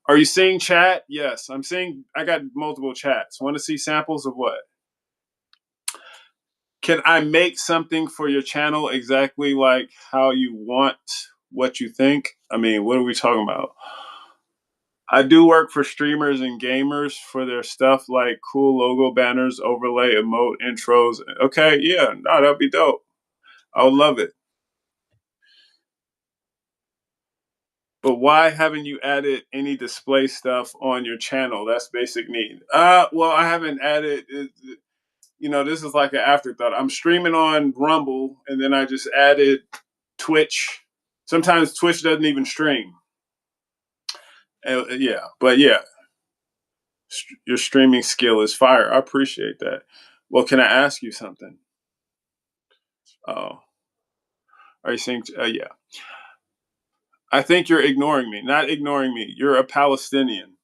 Are you seeing chat? Yes, I'm seeing. I got multiple chats. Want to see samples of what? Can I make something for your channel exactly like how you want what you think? I mean, what are we talking about? I do work for streamers and gamers for their stuff like cool logo banners, overlay, emote, intros. Okay, yeah, no, that'd be dope. I would love it. But why haven't you added any display stuff on your channel? That's basic need. Well, I haven't added. This is like an afterthought. I'm streaming on Rumble, and then I just added Twitch. Sometimes Twitch doesn't even stream. Yeah, but yeah, your streaming skill is fire. I appreciate that. Well, can I ask you something? Oh, are you saying? Yeah. I think you're ignoring me. Not ignoring me. You're a Palestinian.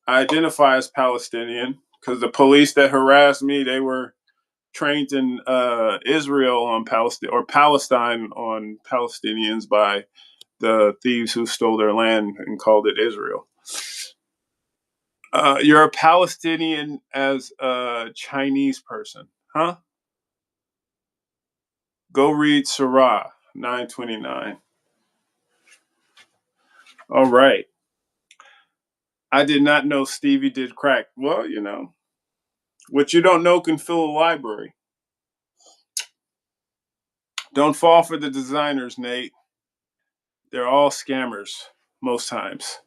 I identify as Palestinian because the police that harassed me, they were trained in Israel on Palestine or Palestine on Palestinians by the thieves who stole their land and called it Israel. You're a Palestinian as a Chinese person, huh? Go read Surah 929. All right. I did not know Stevie did crack. Well, what you don't know can fill a library. Don't fall for the designers, Nate. They're all scammers most times.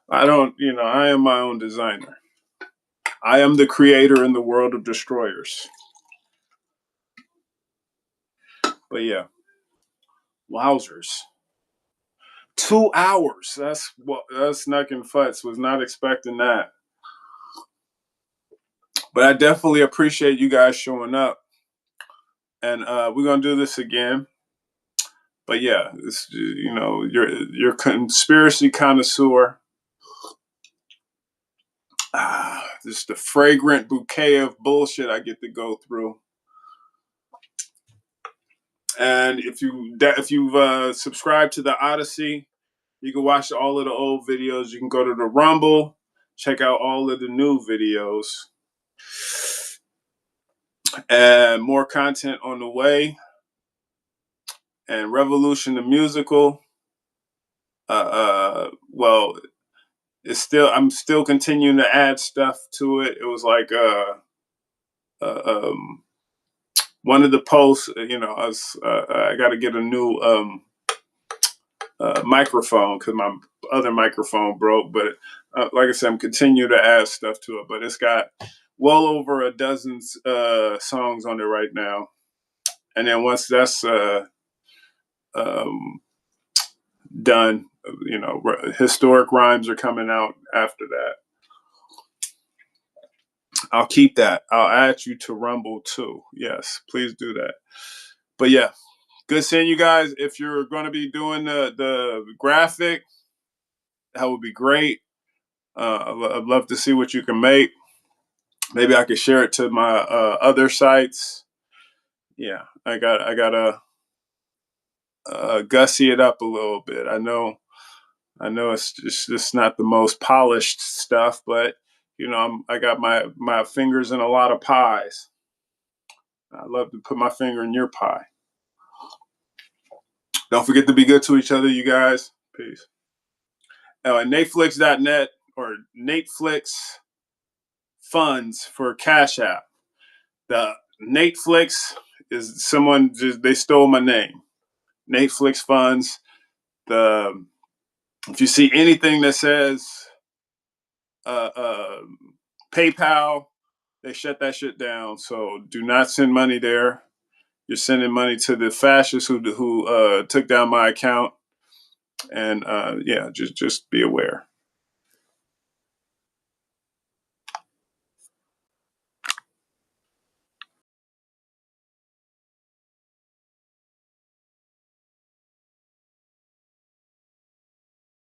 I am my own designer. I am the creator in the world of destroyers. But yeah, wowzers. 2 hours. That's Nuck and Futz. Was not expecting that. But I definitely appreciate you guys showing up. And we're gonna do this again. But yeah, you're conspiracy connoisseur. Just the fragrant bouquet of bullshit I get to go through. And if you've subscribed to the Odyssey, you can watch all of the old videos. You can go to the Rumble, check out all of the new videos, and more content on the way. And Revolution the musical. Well, I'm still continuing to add stuff to it. It was like one of the posts. I got to get a new microphone because my other microphone broke. But like I said, I'm continuing to add stuff to it. But it's got well over a dozen songs on it right now. And then once that's done, historic rhymes are coming out after that. I'll keep that. I'll add you to Rumble too. Yes, please do that. But yeah, good seeing you guys. If you're going to be doing the graphic, that would be great. I'd love to see what you can make. Maybe I could share it to my other sites. Yeah, I gotta gussy it up a little bit. I know it's just not the most polished stuff, but I got my fingers in a lot of pies. I love to put my finger in your pie. Don't forget to be good to each other, you guys. Peace. And Nateflix.net or Nateflicksfunds for Cash App. The Nateflix is someone they stole my name. Nateflicksfunds. If you see anything that says PayPal, they shut that shit down. So do not send money there. You're sending money to the fascists who took down my account. And yeah, just be aware.